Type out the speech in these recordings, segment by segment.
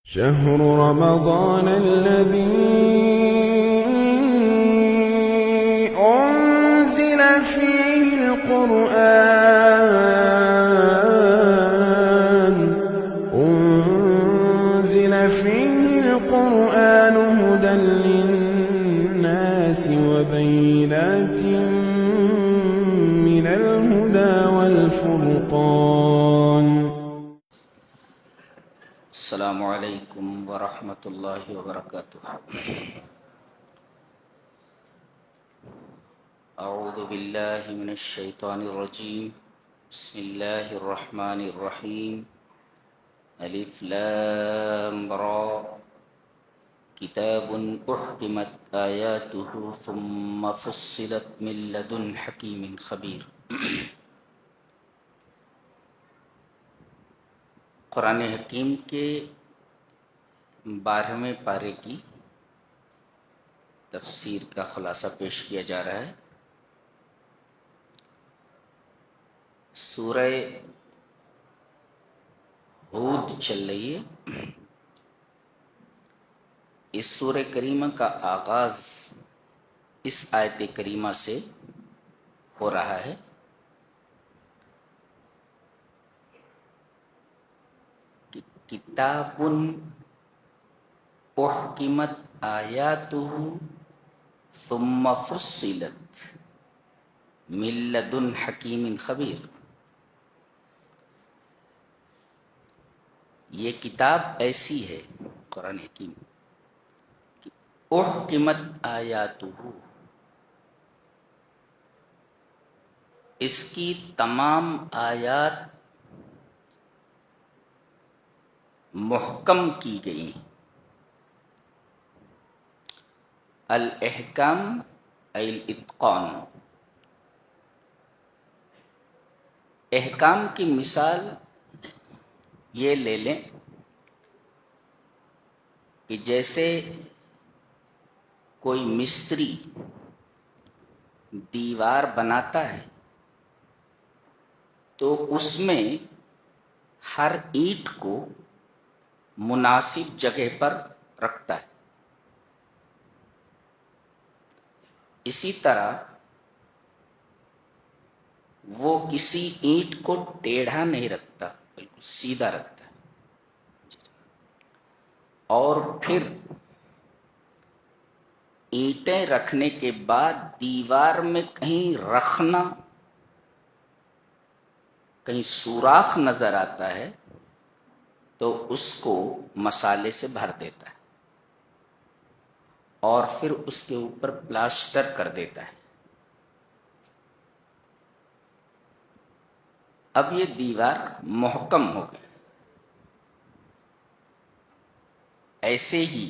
شهر رمضان الذي أنزل فيه القرآن هدى للناس وبينات من الهدى والفرقان. السلام علیکم ورحمۃ اللہ وبرکاتہ. اعوذ باللہ من الشیطان الرجیم. بسم اللہ الرحمن الرحیم. الف لام را کتاب احکمت آیاتہ ثم فصلت من لدن حکیم خبیر. قرآن حکیم کے 12ویں پارے کی تفسیر کا خلاصہ پیش کیا جا رہا ہے. سورہ ہود چل رہی ہے. اس سورہ کریمہ کا آغاز اس آیت کریمہ سے ہو رہا ہے. کتاب احکمت آیاتہ ثم فصلت من لدن حکیم خبیر. یہ کتاب ایسی ہے قرآن حکیم کہ احکمت آیاتہ، اس کی تمام آیات محکم کی گئی. الاحکام ای الاتقان. احکام کی مثال یہ لے لیں کہ جیسے کوئی مستری دیوار بناتا ہے تو اس میں ہر اینٹ کو مناسب جگہ پر رکھتا ہے. اسی طرح وہ کسی اینٹ کو ٹیڑھا نہیں رکھتا، بالکل سیدھا رکھتا ہے. اور پھر اینٹیں رکھنے کے بعد دیوار میں کہیں رخنا، کہیں سوراخ نظر آتا ہے تو اس کو مسالے سے بھر دیتا ہے اور پھر اس کے اوپر پلاسٹر کر دیتا ہے. اب یہ دیوار محکم ہو گئی. ایسے ہی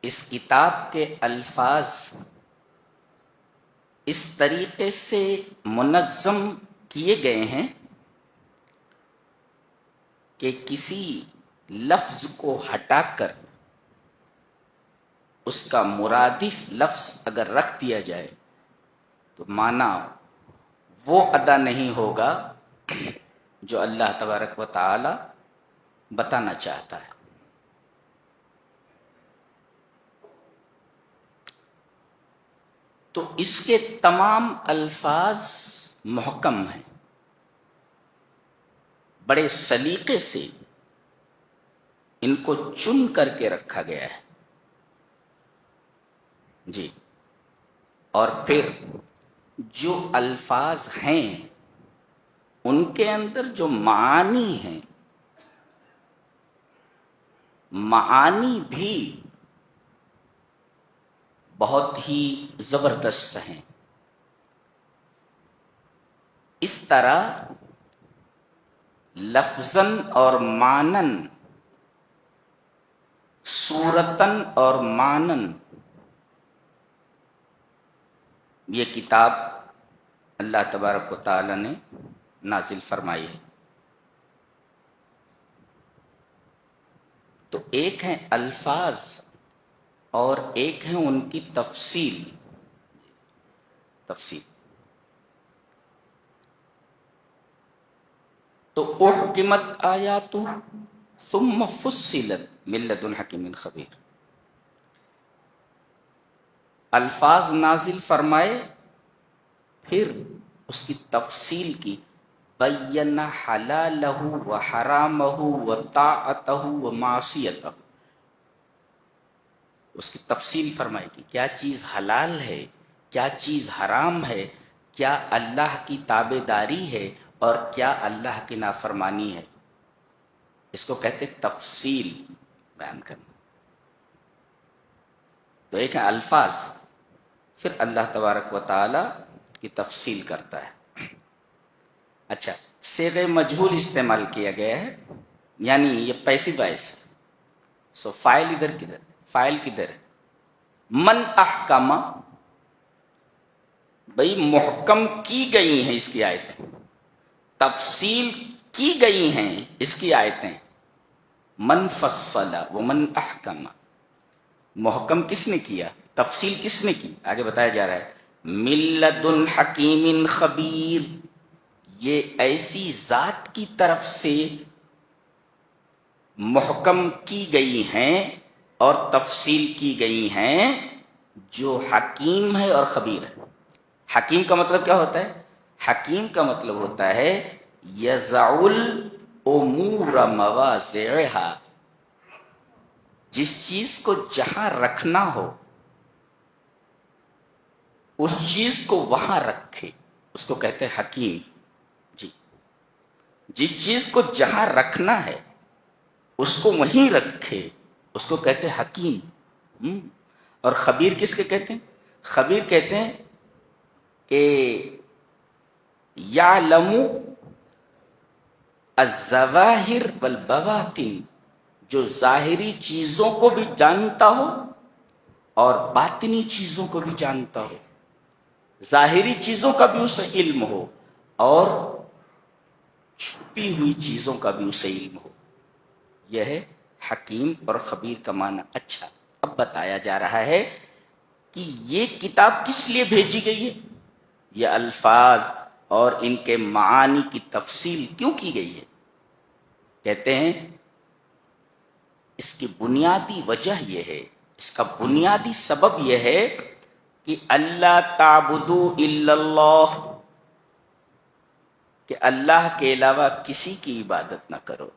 اس کتاب کے الفاظ اس طریقے سے منظم کیے گئے ہیں کہ کسی لفظ کو ہٹا کر اس کا مرادف لفظ اگر رکھ دیا جائے تو معنی وہ ادا نہیں ہوگا جو اللہ تبارک و تعالی بتانا چاہتا ہے. تو اس کے تمام الفاظ محکم ہیں، بڑے سلیقے سے ان کو چن کر کے رکھا گیا ہے. جی، اور پھر جو الفاظ ہیں ان کے اندر جو معانی ہیں، معانی بھی بہت ہی زبردست ہیں. اس طرح لفظاً اور معنن، صورتاً اور معنن یہ کتاب اللہ تبارک و تعالی نے نازل فرمائی ہے. تو ایک ہیں الفاظ اور ایک ہے ان کی تفصیل. تو احکمت آیاتہ، ثم فصلت من لدن حکیم خبیر، الفاظ نازل فرمائے پھر اس کی تفصیل کی، بین حلالہ و حرامہ و طاعتہ و معصیتہ، اس کی تفصیل فرمائے گی کیا چیز حلال ہے، کیا چیز حرام ہے، کیا اللہ کی تابع داری ہے اور کیا اللہ کی نافرمانی ہے. اس کو کہتے تفصیل بیان کرنا. تو ایک ہے الفاظ، پھر اللہ تبارک و تعالی کی تفصیل کرتا ہے. اچھا، صیغہ مجہول استعمال کیا گیا ہے، یعنی یہ پیسیو وائس. سو فائل ادھر کدھر، فائل کدھر ہے؟ من احکم، بھئی محکم کی گئی ہیں اس کی آیتیں، تفصیل کی گئی ہیں اس کی آیتیں. من فصل ومن احکم، محکم کس نے کیا، تفصیل کس نے کی؟ آگے بتایا جا رہا ہے من لدن حکیم خبیر، یہ ایسی ذات کی طرف سے محکم کی گئی ہیں اور تفصیل کی گئی ہیں جو حکیم ہے اور خبیر ہے. حکیم کا مطلب کیا ہوتا ہے؟ حکیم کا مطلب ہوتا ہے یضع الامور مواضعها، جس چیز کو جہاں رکھنا ہو اس چیز کو وہاں رکھے، اس کو کہتے ہیں حکیم. جی، جس چیز کو جہاں رکھنا ہے اس کو وہیں رکھے، اس کو کہتے ہیں حکیم. اور خبیر کس کے کہتے ہیں؟ خبیر کہتے ہیں کہ یعلم الظواہر والبواطن، جو ظاہری چیزوں کو بھی جانتا ہو اور باطنی چیزوں کو بھی جانتا ہو. ظاہری چیزوں کا بھی اسے علم ہو اور چھپی ہوئی چیزوں کا بھی اسے علم ہو. یہ ہے حکیم اور خبیر کا معنی. اچھا، اب بتایا جا رہا ہے کہ یہ کتاب کس لیے بھیجی گئی ہے، یہ الفاظ اور ان کے معانی کی تفصیل کیوں کی گئی ہے. کہتے ہیں اس کی بنیادی وجہ یہ ہے، اس کا بنیادی سبب یہ ہے کہ اللہ تعبدوا الا اللہ، کہ اللہ کے علاوہ کسی کی عبادت نہ کرو.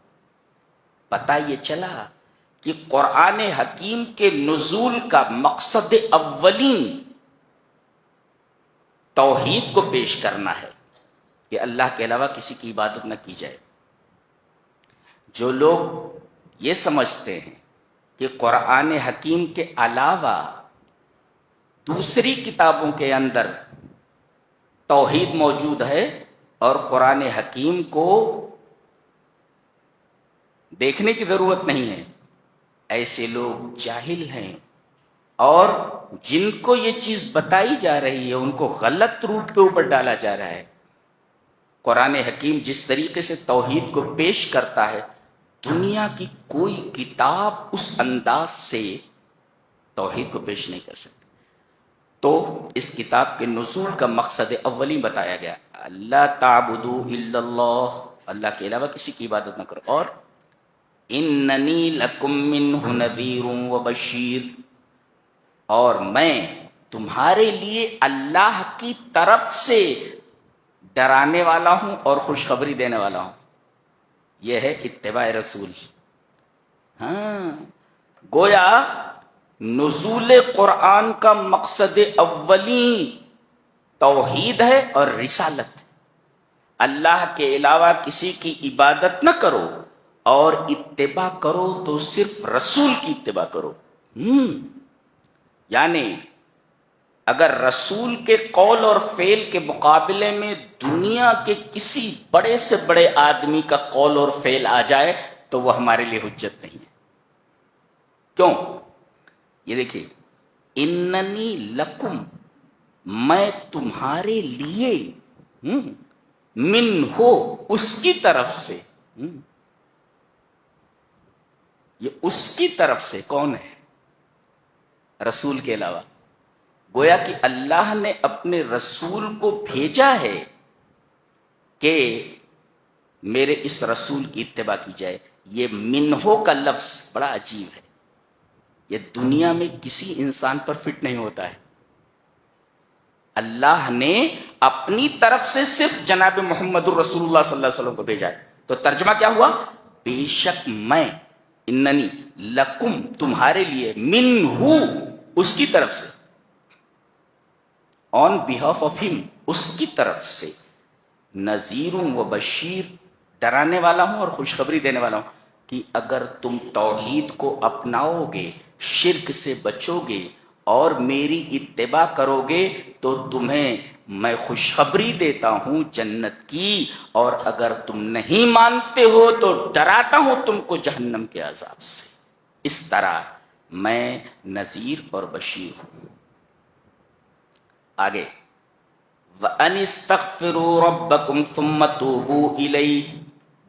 پتہ یہ چلا کہ قرآن حکیم کے نزول کا مقصد اولین توحید کو پیش کرنا ہے کہ اللہ کے علاوہ کسی کی عبادت نہ کی جائے. جو لوگ یہ سمجھتے ہیں کہ قرآن حکیم کے علاوہ دوسری کتابوں کے اندر توحید موجود ہے اور قرآن حکیم کو دیکھنے کی ضرورت نہیں ہے، ایسے لوگ جاہل ہیں اور جن کو یہ چیز بتائی جا رہی ہے ان کو غلط روٹ کے اوپر ڈالا جا رہا ہے. قرآن حکیم جس طریقے سے توحید کو پیش کرتا ہے، دنیا کی کوئی کتاب اس انداز سے توحید کو پیش نہیں کر سکتی. تو اس کتاب کے نزول کا مقصد اولی بتایا گیا، اللہ تعبدوا الا اللہ، اللہ کے علاوہ کسی کی عبادت نہ کرو. اور اننی لکم منہ نذیر و بشیر، اور میں تمہارے لیے اللہ کی طرف سے ڈرانے والا ہوں اور خوشخبری دینے والا ہوں. یہ ہے اتباع رسول. ہاں، گویا نزول قرآن کا مقصد اولین توحید ہے اور رسالت. اللہ کے علاوہ کسی کی عبادت نہ کرو اور اتباع کرو تو صرف رسول کی اتباع کرو. یعنی اگر رسول کے قول اور فعل کے مقابلے میں دنیا کے کسی بڑے سے بڑے آدمی کا قول اور فعل آ جائے تو وہ ہمارے لیے حجت نہیں ہے. کیوں؟ یہ دیکھیے، اننی لکم، میں تمہارے لیے، من ہو، اس کی طرف سے. یہ اس کی طرف سے کون ہے؟ رسول کے علاوہ. گویا کہ اللہ نے اپنے رسول کو بھیجا ہے کہ میرے اس رسول کی اتباع کی جائے. یہ منہو کا لفظ بڑا عجیب ہے، یہ دنیا میں کسی انسان پر فٹ نہیں ہوتا ہے. اللہ نے اپنی طرف سے صرف جناب محمد الرسول اللہ صلی اللہ علیہ وسلم کو بھیجا ہے. تو ترجمہ کیا ہوا؟ بے شک میں، اننی لکم تمہارے لیے، منہو اس کی طرف سے، آن بہاف آف ہم اس کی طرف سے، نذیر و بشیر ڈرانے والا ہوں اور خوشخبری دینے والا ہوں کہ اگر تم توحید کو اپناؤ گے، شرک سے بچو گے اور میری اتباع کرو گے تو تمہیں میں خوشخبری دیتا ہوں جنت کی، اور اگر تم نہیں مانتے ہو تو ڈراتا ہوں تم کو جہنم کے عذاب سے. اس طرح میں نذیر اور بشیر ہوں. آگے وَأَنِ اسْتَغْفِرُوا رَبَّكُمْ ثُمَّ تُوبُوا إِلَيْهِ.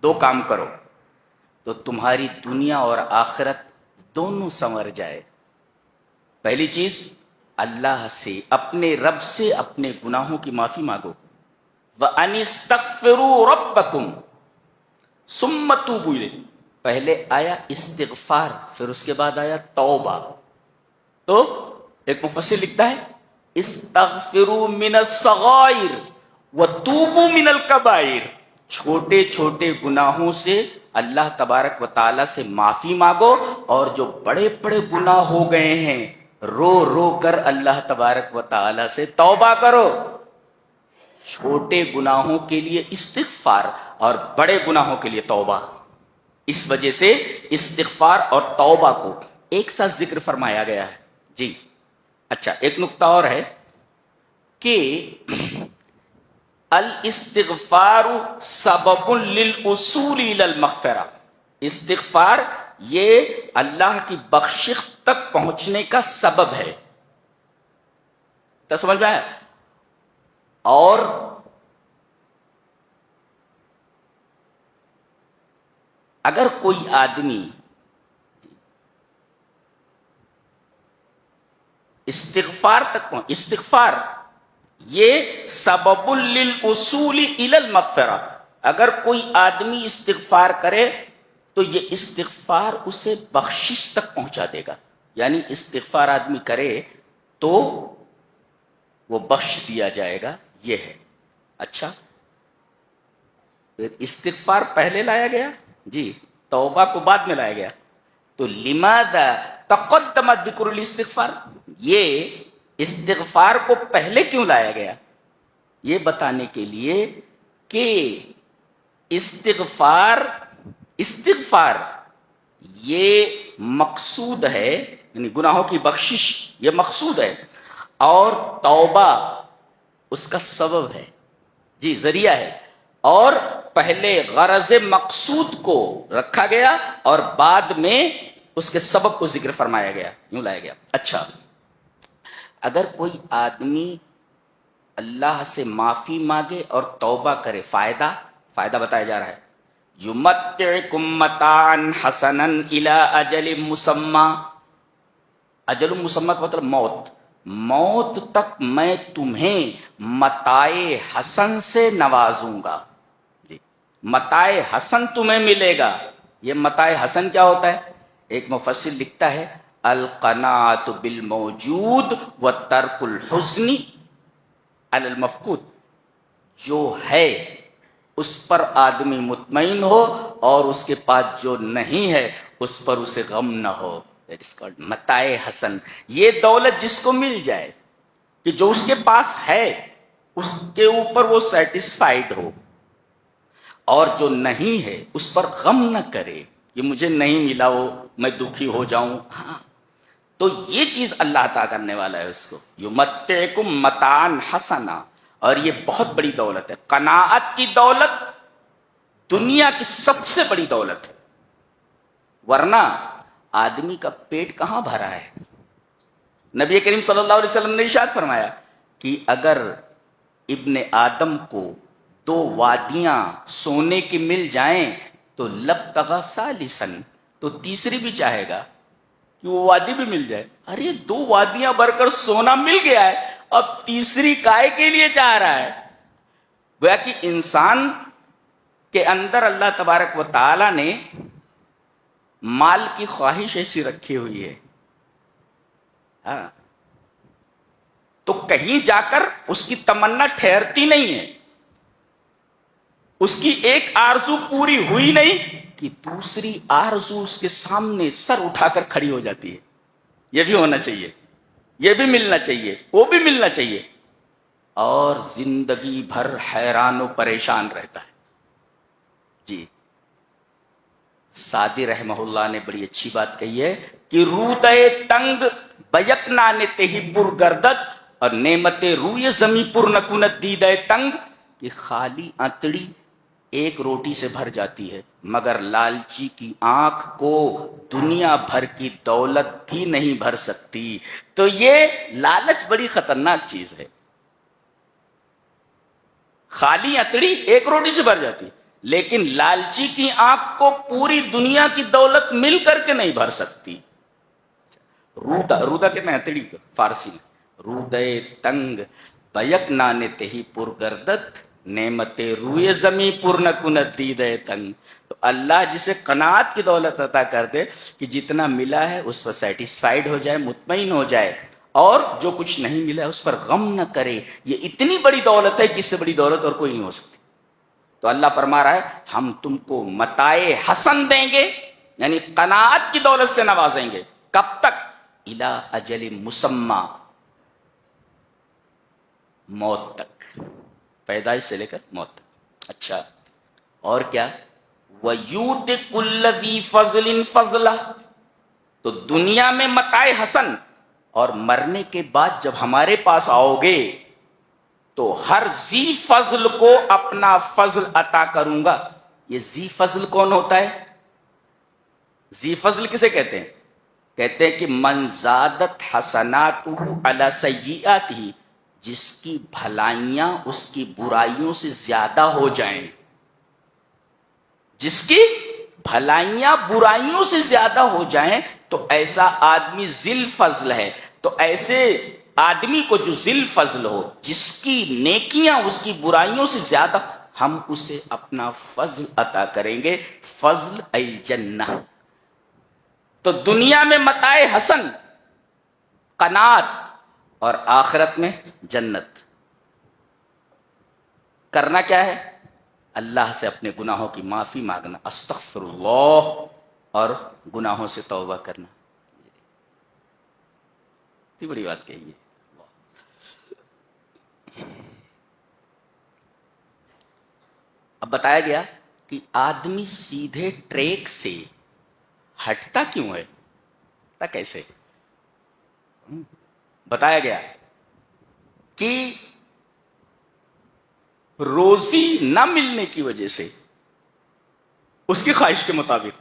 دو کام کرو تو تمہاری دنیا اور آخرت دونوں سنور جائے. پہلی چیز، اللہ سے، اپنے رب سے اپنے گناہوں کی معافی مانگو. وَأَنِ اسْتَغْفِرُوا رَبَّكُمْ ثُمَّ تُوبُوا إِلَيْهِ. پہلے آیا استغفار، پھر اس کے بعد آیا توبہ. تو ایک مفسر لکھتا ہے استغفروا من الصغائر وتوبوا من الکبائر. چھوٹے چھوٹے گناہوں سے اللہ تبارک و تعالی سے معافی مانگو، اور جو بڑے بڑے گناہ ہو گئے ہیں رو رو کر اللہ تبارک و تعالی سے توبہ کرو. چھوٹے گناہوں کے لیے استغفار اور بڑے گناہوں کے لیے توبہ. اس وجہ سے استغفار اور توبہ کو ایک ساتھ ذکر فرمایا گیا ہے. جی اچھا، ایک نقطہ اور ہے کہ الاستغفار سبب للوصول الى المغفرہ. استغفار یہ اللہ کی بخشش تک پہنچنے کا سبب ہے. تو سمجھ میں آیا؟ اور اگر کوئی آدمی استغفار تک پہنچ، استغفار یہ سبب للوصول الی المغفرہ، اگر کوئی آدمی استغفار کرے تو یہ استغفار اسے بخشش تک پہنچا دے گا. یعنی استغفار آدمی کرے تو وہ بخش دیا جائے گا، یہ ہے. اچھا، پھر استغفار پہلے لایا گیا، جی توبہ کو بعد میں لایا گیا. تو لماذا تقدمت ذکر الاستغفار، یہ استغفار کو پہلے کیوں لایا گیا؟ یہ بتانے کے لیے کہ استغفار یہ مقصود ہے، یعنی گناہوں کی بخشش یہ مقصود ہے، اور توبہ اس کا سبب ہے، جی ذریعہ ہے. اور پہلے غرض مقصود کو رکھا گیا اور بعد میں اس کے سبب کو ذکر فرمایا گیا، یوں لایا گیا. اچھا، اگر کوئی آدمی اللہ سے معافی مانگے اور توبہ کرے، فائدہ بتایا جا رہا ہے. یمتعکم متاعا حسنا الی اجل مسمی. اجل مسمی کا مطلب موت تک میں تمہیں متاع حسن سے نوازوں گا. متاع حسن تمہیں ملے گا. یہ متاع حسن کیا ہوتا ہے؟ ایک مفسر لکھتا ہے القناعۃ بالموجود وترک الحزن علی المفقود. جو ہے اس پر آدمی مطمئن ہو اور اس کے پاس جو نہیں ہے اس پر اسے غم نہ ہو. دیٹ از کالڈ متاع حسن. یہ دولت جس کو مل جائے کہ جو اس کے پاس ہے اس کے اوپر وہ سیٹسفائیڈ ہو، اور جو نہیں ہے اس پر غم نہ کرے کہ مجھے نہیں ملا وہ میں دکھی ہو جاؤں. ہاں، تو یہ چیز اللہ عطا کرنے والا ہے اس کو. یمتعکم متاعا حسنا، اور یہ بہت بڑی دولت ہے. قناعت کی دولت دنیا کی سب سے بڑی دولت ہے، ورنہ آدمی کا پیٹ کہاں بھرا ہے. نبی کریم صلی اللہ علیہ وسلم نے ارشاد فرمایا کہ اگر ابن آدم کو 2 وادیاں سونے کی مل جائیں تو لبتغى ثالثا، تو تیسری بھی چاہے گا کہ وہ وادی بھی مل جائے. ارے 2 وادیاں بھر کر سونا مل گیا ہے، اب تیسری کائے کے لیے چاہ رہا ہے. گویا کہ انسان کے اندر اللہ تبارک و تعالی نے مال کی خواہش ایسی رکھی ہوئی ہے، ہاں، تو کہیں جا کر اس کی تمنا ٹھہرتی نہیں ہے، اس کی ایک آرزو پوری ہوئی نہیں کہ دوسری آرزو اس کے سامنے سر اٹھا کر کھڑی ہو جاتی ہے. یہ بھی ہونا چاہیے، یہ بھی ملنا چاہیے، وہ بھی ملنا چاہیے، اور زندگی بھر حیران و پریشان رہتا ہے. جی سعدی رحمہ اللہ نے بڑی اچھی بات کہی ہے کہ روتے تنگ بیک نانتے ہی پر گردت، اور نعمت روی زمیں پر نکونت دیدے تنگ، کہ خالی انتڑی ایک روٹی سے بھر جاتی ہے مگر لالچی کی آنکھ کو دنیا بھر کی دولت بھی نہیں بھر سکتی. تو یہ لالچ بڑی خطرناک چیز ہے. خالی انتڑی ایک روٹی سے بھر جاتی، لیکن لالچی کی آنکھ کو پوری دنیا کی دولت مل کر کے نہیں بھر سکتی. رودا کہتے ہیں انتڑی کو فارسی میں. رودے تنگ بیک نانتے ہی پر گردت، نعمت روئے زمیں پر نکنت دیدے تنگ. تو اللہ جسے قناعت کی دولت عطا کر دے کہ جتنا ملا ہے اس پر سیٹسفائیڈ ہو جائے، مطمئن ہو جائے، اور جو کچھ نہیں ملا ہے اس پر غم نہ کرے. یہ اتنی بڑی دولت ہے کہ اس سے بڑی دولت اور کوئی نہیں ہو سکتی. تو اللہ فرما رہا ہے ہم تم کو متاع حسن دیں گے، یعنی قناعت کی دولت سے نوازیں گے. کب تک؟ الی اجل مسمى، موت تک، پیدائش سے لے کر موت تک. اچھا اور کیا؟ وَيُؤْتِ كُلَّ ذِي فَضْلٍ فَضْلَهُ. تو دنیا میں متاع حسن، اور مرنے کے بعد جب ہمارے پاس آؤ گے تو ہر ذی فضل کو اپنا فضل عطا کروں گا. یہ ذی فضل کون ہوتا ہے؟ ذی فضل کسے کہتے ہیں؟ کہتے ہیں کہ من زادت حسناتہ علی سیئاتہ، جس کی بھلائیاں اس کی برائیوں سے زیادہ ہو جائیں. جس کی بھلائیاں برائیوں سے زیادہ ہو جائیں تو ایسا آدمی ذی فضل ہے. تو ایسے آدمی کو جو ذی فضل ہو، جس کی نیکیاں اس کی برائیوں سے زیادہ، ہم اسے اپنا فضل عطا کریں گے. فضل الجنہ. تو دنیا میں متاع حسن قناعت، اور آخرت میں جنت. کرنا کیا ہے؟ اللہ سے اپنے گناہوں کی معافی مانگنا، استغفر اللہ، اور گناہوں سے توبہ کرنا. اتنی بڑی بات کہی ہے. اب بتایا گیا کہ آدمی سیدھے ٹریک سے ہٹتا کیوں ہے، کیسے؟ بتایا گیا کہ روزی نہ ملنے کی وجہ سے اس کی خواہش کے مطابق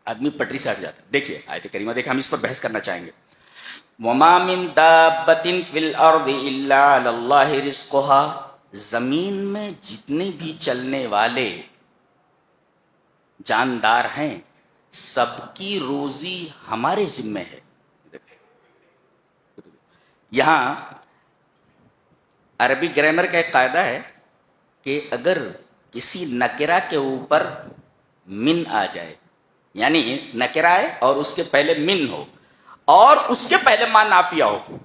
آدمی پٹری سے ہٹ جاتا ہے. دیکھیے آیت کریمہ دیکھیں، ہم اس پر بحث کرنا چاہیں گے. وَمَا مِن دَابَّةٍ فِي الْأَرْضِ إِلَّا عَلَى اللَّهِ رِزْقُهَا. زمین میں جتنے بھی چلنے والے جاندار ہیں سب کی روزی ہمارے ذمہ ہے. یہاں عربی گرامر کا ایک قاعدہ ہے کہ اگر کسی نکرہ کے اوپر من آ جائے، یعنی نکرہ ہے اور اس کے پہلے من ہو اور اس کے پہلے ما نافیہ ہو،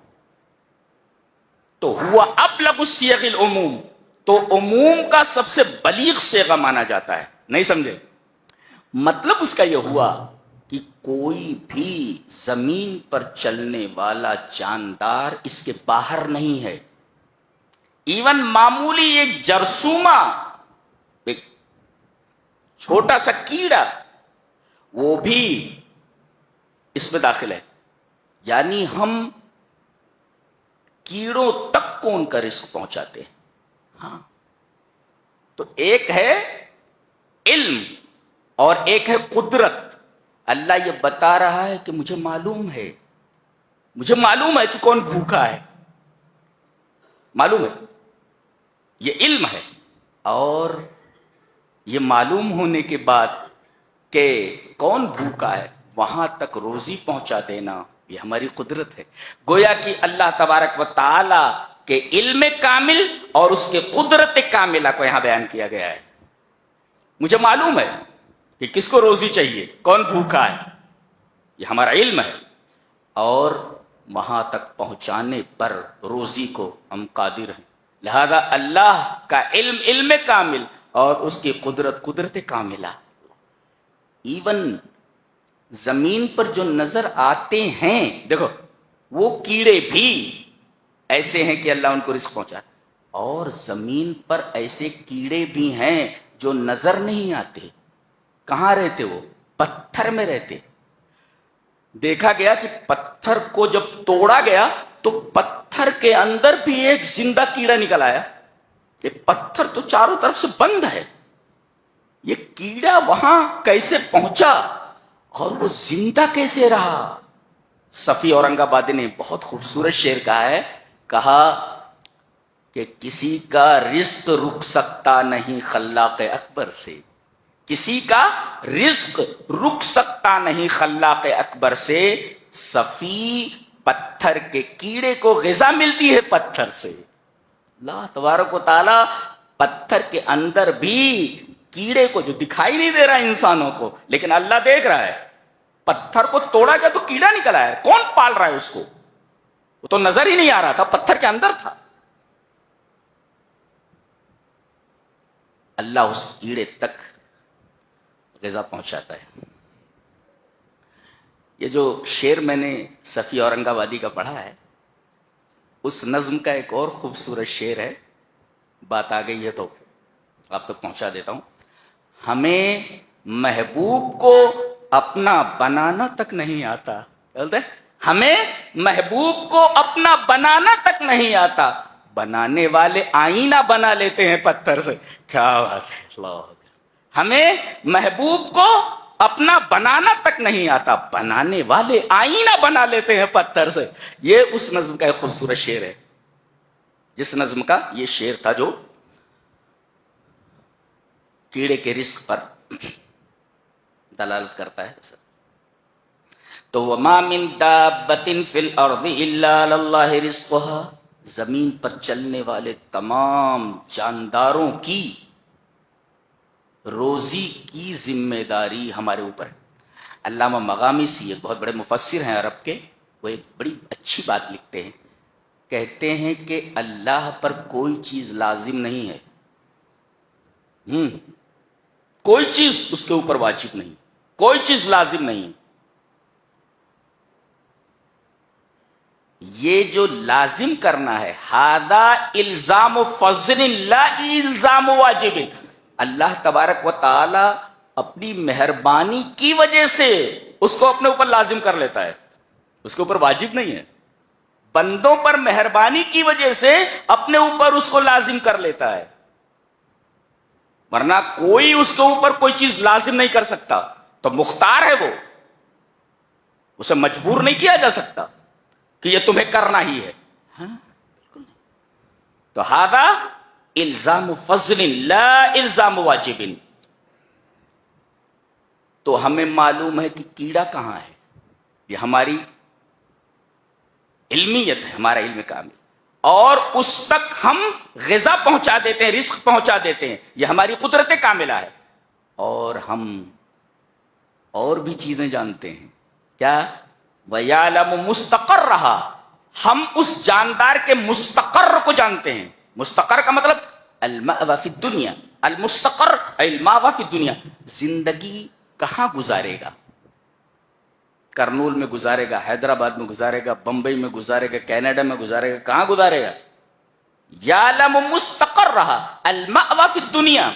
تو ہوا ابلغ الصیغ العموم، تو عموم کا سب سے بلیغ صیغہ مانا جاتا ہے. نہیں سمجھے؟ مطلب اس کا یہ ہوا کہ کوئی بھی زمین پر چلنے والا جاندار اس کے باہر نہیں ہے. ایون معمولی ایک جرثومہ، ایک چھوٹا سا کیڑا، وہ بھی اس میں داخل ہے. یعنی ہم کیڑوں تک کون کا رزق پہنچاتے ہیں. ہاں تو ایک ہے علم اور ایک ہے قدرت. اللہ یہ بتا رہا ہے کہ مجھے معلوم ہے کہ کون بھوکا ہے، معلوم ہے، یہ علم ہے. اور یہ معلوم ہونے کے بعد کہ کون بھوکا ہے وہاں تک روزی پہنچا دینا، یہ ہماری قدرت ہے. گویا کہ اللہ تبارک و تعالی کے علم کامل اور اس کے قدرت کاملہ کو یہاں بیان کیا گیا ہے. مجھے معلوم ہے کہ کس کو روزی چاہیے، کون بھوکا ہے، یہ ہمارا علم ہے، اور وہاں تک پہنچانے پر روزی کو ہم قادر ہیں۔ لہذا اللہ کا علم علم کامل اور اس کی قدرت قدرت کاملہ۔ ایون زمین پر جو نظر آتے ہیں، دیکھو وہ کیڑے بھی ایسے ہیں کہ اللہ ان کو رزق پہنچا، اور زمین پر ایسے کیڑے بھی ہیں جو نظر نہیں آتے۔ کہاں رہتے؟ وہ پتھر میں رہتے۔ دیکھا گیا کہ پتھر کو جب توڑا گیا تو پتھر کے اندر بھی ایک زندہ کیڑا نکل آیا۔ کہ پتھر تو چاروں طرف سے بند ہے، یہ کیڑا وہاں کیسے پہنچا اور وہ زندہ کیسے رہا؟ صفی اورنگ آبادی نے بہت خوبصورت شعر کہا ہے، کہا کہ کسی کا رزق رک سکتا نہیں خلاق اکبر سے، کسی کا رزق رک سکتا نہیں خلاق اکبر سے، صفی پتھر کے کیڑے کو غذا ملتی ہے پتھر سے۔ اللہ تبارک و تعالی پتھر کے اندر بھی کیڑے کو، جو دکھائی نہیں دے رہا انسانوں کو لیکن اللہ دیکھ رہا ہے، پتھر کو توڑا گیا تو کیڑا نکل آیا، کون پال رہا ہے اس کو؟ وہ تو نظر ہی نہیں آ رہا تھا، پتھر کے اندر تھا۔ اللہ اس کیڑے تک غذا پہنچاتا ہے۔ یہ جو شعر میں نے صفی اورنگ آبادی کا پڑھا ہے، اس نظم کا ایک اور خوبصورت شعر ہے، بات آ گئی ہے تو آپ تک پہنچا دیتا ہوں۔ ہمیں محبوب کو اپنا بنانا تک نہیں آتا، بولتے ہمیں محبوب کو اپنا بنانا تک نہیں آتا، بنانے والے آئینہ بنا لیتے ہیں پتھر سے۔ کیا بات ہے، اللہ اکبر۔ ہمیں محبوب کو اپنا بنانا تک نہیں آتا، بنانے والے آئینہ بنا لیتے ہیں پتھر سے۔ یہ اس نظم کا ایک خوبصورت شعر ہے، جس نظم کا یہ شعر تھا جو کیڑے کے رزق پر دلالت کرتا ہے۔ تو وَمَا مِن دَابَّةٍ فِي الْأَرْضِ إِلَّا عَلَى اللَّهِ رِزْقُهَا، زمین پر چلنے والے تمام جانداروں کی روزی کی ذمہ داری ہمارے اوپر ہے۔ علامہ مغامسی ایک بہت بڑے مفسر ہیں عرب کے، وہ ایک بڑی اچھی بات لکھتے ہیں، کہتے ہیں کہ اللہ پر کوئی چیز لازم نہیں ہے، کوئی چیز اس کے اوپر واجب نہیں، کوئی چیز لازم نہیں۔ یہ جو لازم کرنا ہے، ہذا الزام فضل لا الزام واجب، اللہ تبارک و تعالی اپنی مہربانی کی وجہ سے اس کو اپنے اوپر لازم کر لیتا ہے، اس کے اوپر واجب نہیں ہے۔ بندوں پر مہربانی کی وجہ سے اپنے اوپر اس کو لازم کر لیتا ہے، ورنہ کوئی اس کے اوپر کوئی چیز لازم نہیں کر سکتا، تو مختار ہے وہ، اسے مجبور نہیں کیا جا سکتا کہ یہ تمہیں کرنا ہی ہے۔ تو ہذا الزام فضل لا الزام واجب۔ تو ہمیں معلوم ہے کہ کیڑا کہاں ہے، یہ ہماری علمیت ہے، ہمارا علم کامل، اور اس تک ہم غذا پہنچا دیتے ہیں، رزق پہنچا دیتے ہیں، یہ ہماری قدرت کاملہ ہے۔ اور ہم اور بھی چیزیں جانتے ہیں، کیا؟ وَيَعْلَمُ مُسْتَقَرَّهَا، ہم اس جاندار کے مستقر کو جانتے ہیں۔ مستقر کا مطلب المأوى فی الدنیا، المستقر المأوى فی الدنیا، زندگی کہاں گزارے گا، کرنول میں گزارے گا، حیدرآباد میں گزارے گا، بمبئی میں گزارے گا، کینیڈا میں گزارے گا، کہاں گزارے گا؟ یعلم مستقرها المأوى فی الدنیا،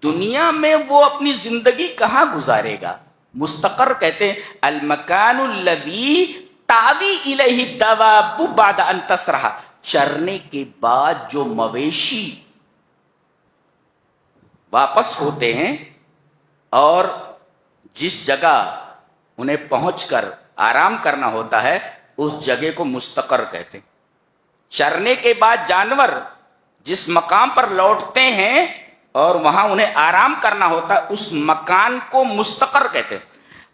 دنیا میں وہ اپنی زندگی کہاں گزارے گا۔ مستقر کہتے ہیں المکان الذی تاوی الیہ الدواب بعد ان تسرح، چرنے کے بعد جو مویشی واپس ہوتے ہیں اور جس جگہ انہیں پہنچ کر آرام کرنا ہوتا ہے، اس جگہ کو مستقر کہتے ہیں۔ چرنے کے بعد جانور جس مقام پر لوٹتے ہیں اور وہاں انہیں آرام کرنا ہوتا ہے، اس مکان کو مستقر کہتے ہیں۔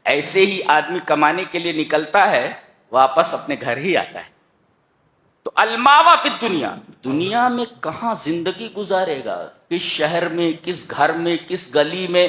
ایسے ہی آدمی کمانے کے لیے نکلتا ہے، واپس اپنے گھر ہی آتا ہے۔ تو الماوا فی الدنیا، دنیا میں کہاں زندگی گزارے گا، کس شہر میں، کس گھر میں، کس گلی میں،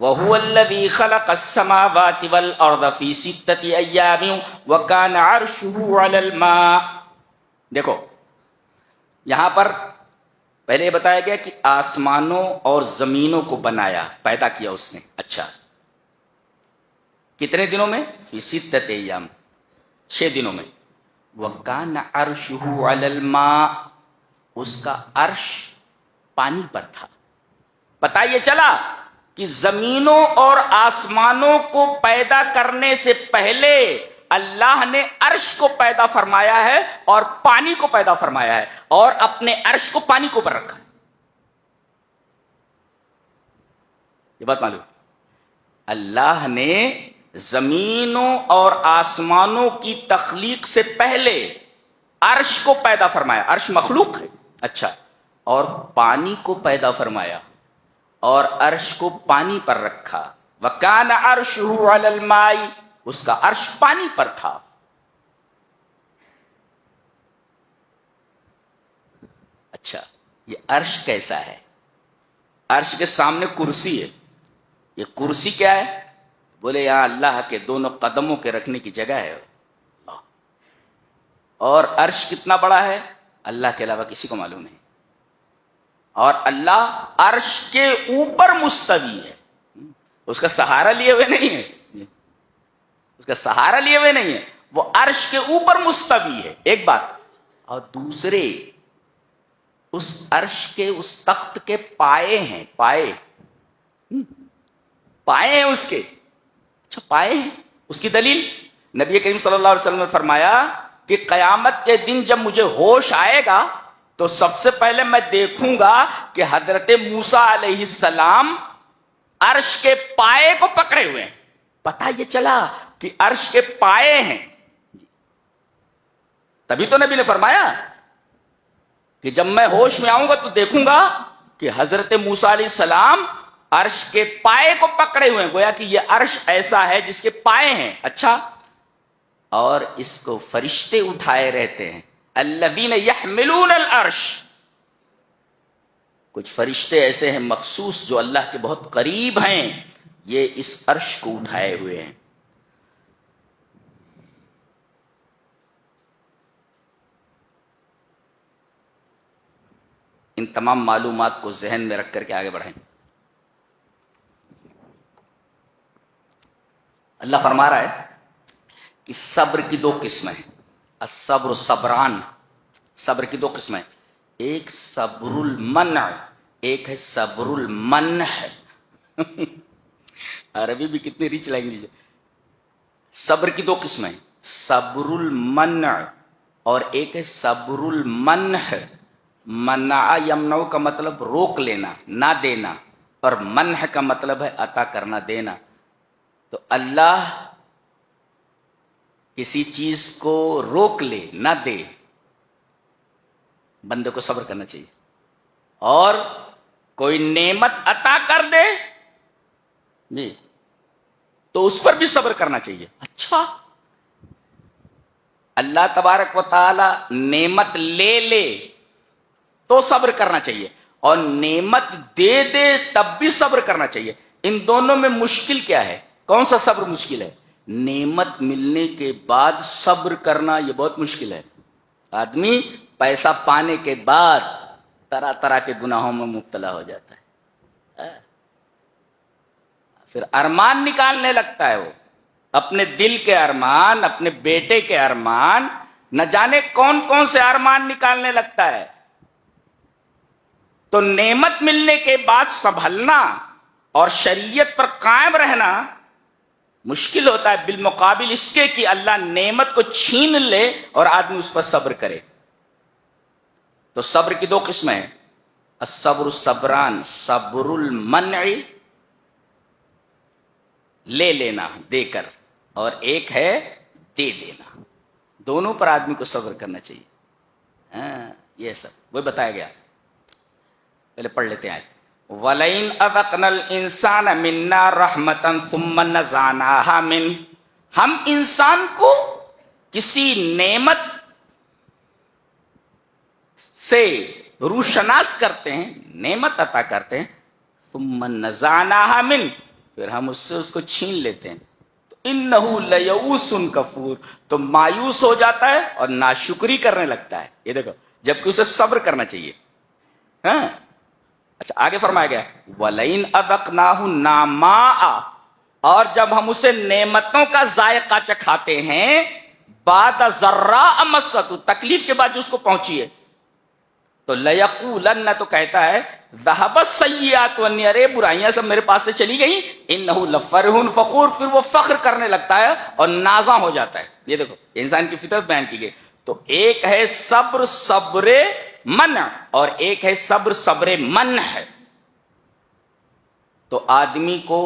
وَهُوَ الَّذِي خَلَقَ السَّمَاوَاتِ وَالْأَرْضَ فِي سِتَّةِ أَيَّامٍ وَكَانَ عَرْشُهُ عَلَى الْمَاءِ۔ دیکھو یہاں پر پہلے یہ بتایا گیا کہ آسمانوں اور زمینوں کو بنایا، پیدا کیا اس نے۔ اچھا کتنے دنوں میں؟ فی ستۃ ایام، 6 دنوں میں۔ وَكَانَ عَرْشُهُ عَلَى الْمَاءِ، اس کا عرش پانی پر تھا۔ پتہ یہ چلا کہ زمینوں اور آسمانوں کو پیدا کرنے سے پہلے اللہ نے عرش کو پیدا فرمایا ہے اور پانی کو پیدا فرمایا ہے، اور اپنے عرش کو پانی کے اوپر رکھا ہے۔ یہ بات معلوم؟ اللہ نے زمینوں اور آسمانوں کی تخلیق سے پہلے عرش کو پیدا فرمایا، عرش مخلوق ہے، اچھا، اور پانی کو پیدا فرمایا اور عرش کو پانی پر رکھا۔ وَكَانَ عَرْشُهُ عَلَى الْمَاءِ، اس کا عرش پانی پر تھا۔ اچھا یہ عرش کیسا ہے؟ عرش کے سامنے کرسی ہے، یہ کرسی کیا ہے؟ بولے یہاں اللہ کے دونوں قدموں کے رکھنے کی جگہ ہے۔ اور عرش کتنا بڑا ہے اللہ کے علاوہ کسی کو معلوم نہیں، اور اللہ عرش کے اوپر مستوی ہے، اس کا سہارا لیے ہوئے نہیں ہے، اس کا سہارا لیے ہوئے نہیں ہے، وہ عرش کے اوپر مستوی ہے، ایک بات۔ اور دوسرے اس عرش کے اس تخت کے پائے ہیں، پائے ہیں اس کے، اچھا پائے ہیں۔ اس کی دلیل نبی کریم صلی اللہ علیہ وسلم نے فرمایا کہ قیامت کے دن جب مجھے ہوش آئے گا تو سب سے پہلے میں دیکھوں گا کہ حضرت موسیٰ علیہ السلام عرش کے پائے کو پکڑے ہوئے ہیں۔ پتہ یہ چلا کہ عرش کے پائے ہیں، تبھی تو نبی نے فرمایا کہ جب میں ہوش میں آؤں گا تو دیکھوں گا کہ حضرت موسیٰ علیہ السلام عرش کے پائے کو پکڑے ہوئے ہیں، گویا کہ یہ عرش ایسا ہے جس کے پائے ہیں۔ اچھا، اور اس کو فرشتے اٹھائے رہتے ہیں، الذین یحملون العرش، کچھ فرشتے ایسے ہیں مخصوص جو اللہ کے بہت قریب ہیں، یہ اس عرش کو اٹھائے ہوئے ہیں۔ ان تمام معلومات کو ذہن میں رکھ کر کے آگے بڑھیں۔ اللہ فرما رہا ہے کہ صبر کی 2 قسمیں ہیں، الصبر صبران، صبر کی 2 قسمیں، ایک صبر المنع، ایک ہے صبر المنح۔ عربی بھی کتنی ریچ لینگویج ہے۔ صبر کی 2 قسمیں، صبر المنع اور ایک ہے صبر المنح۔ منع یمنع کا مطلب روک لینا، نہ دینا، اور منح کا مطلب ہے عطا کرنا، دینا۔ تو اللہ کسی چیز کو روک لے، نہ دے، بندے کو صبر کرنا چاہیے، اور کوئی نعمت عطا کر دے جی تو اس پر بھی صبر کرنا چاہیے۔ اچھا، اللہ تبارک و تعالی نعمت لے لے تو صبر کرنا چاہیے، اور نعمت دے دے تب بھی صبر کرنا چاہیے۔ ان دونوں میں مشکل کیا ہے؟ کون سا صبر مشکل ہے؟ نعمت ملنے کے بعد صبر کرنا یہ بہت مشکل ہے۔ آدمی پیسہ پانے کے بعد طرح طرح کے گناہوں میں مبتلا ہو جاتا ہے، پھر ارمان نکالنے لگتا ہے، وہ اپنے دل کے ارمان، اپنے بیٹے کے ارمان، نہ جانے کون کون سے ارمان نکالنے لگتا ہے۔ تو نعمت ملنے کے بعد سنبھلنا اور شریعت پر قائم رہنا مشکل ہوتا ہے، بالمقابل اس کے کہ اللہ نعمت کو چھین لے اور آدمی اس پر صبر کرے۔ تو صبر کی 2 قسمیں ہیں، الصبر صبران، صبر المنع لے لینا دے کر، اور ایک ہے دے دینا، دونوں پر آدمی کو صبر کرنا چاہیے۔ یہ سب وہ بتایا گیا، پہلے پڑھ لیتے ہیں۔ وَلَئِنْ أَذَقْنَا الْإِنسَانَ مِنَّا رَحْمَةً ثُمَّ نَزَعْنَاهَا مِنْهُ، ہم انسان کو کسی نعمت سے روشناس کرتے ہیں، نعمت عطا کرتے ہیں، ثُمَّ نَزَعْنَاهَا مِنْهُ، پھر ہم اس سے اس کو چھین لیتے ہیں، تو انہو لیئوس کفور، تو مایوس ہو جاتا ہے اور ناشکری کرنے لگتا ہے. یہ دیکھو، جبکہ اسے صبر کرنا چاہیے. ہاں اچھا، آگے فرمایا گیا وَلَئِنْ أَذَقْنَاهُ نَعْمَاءَ، اور جب ہم اسے نعمتوں کا ذائقہ چکھاتے ہیں، بعد ضراء مَسَّتْهُ، تکلیف کے بعد جو اس کو پہنچی ہے، تو لَيَقُولَنَّ، تو کہتا ہے ذَهَبَ السَّيِّئَاتُ عَنِّي، ارے برائیاں سب میرے پاس سے چلی گئی. إِنَّهُ لَفَرِحٌ فَخُورٌ، پھر وہ فخر کرنے لگتا ہے اور نازاں ہو جاتا ہے. یہ دیکھو انسان کی فطرت بیان کی گئی. تو ایک ہے صبر صبر منع، اور ایک ہے صبر صبر منع ہے. تو آدمی کو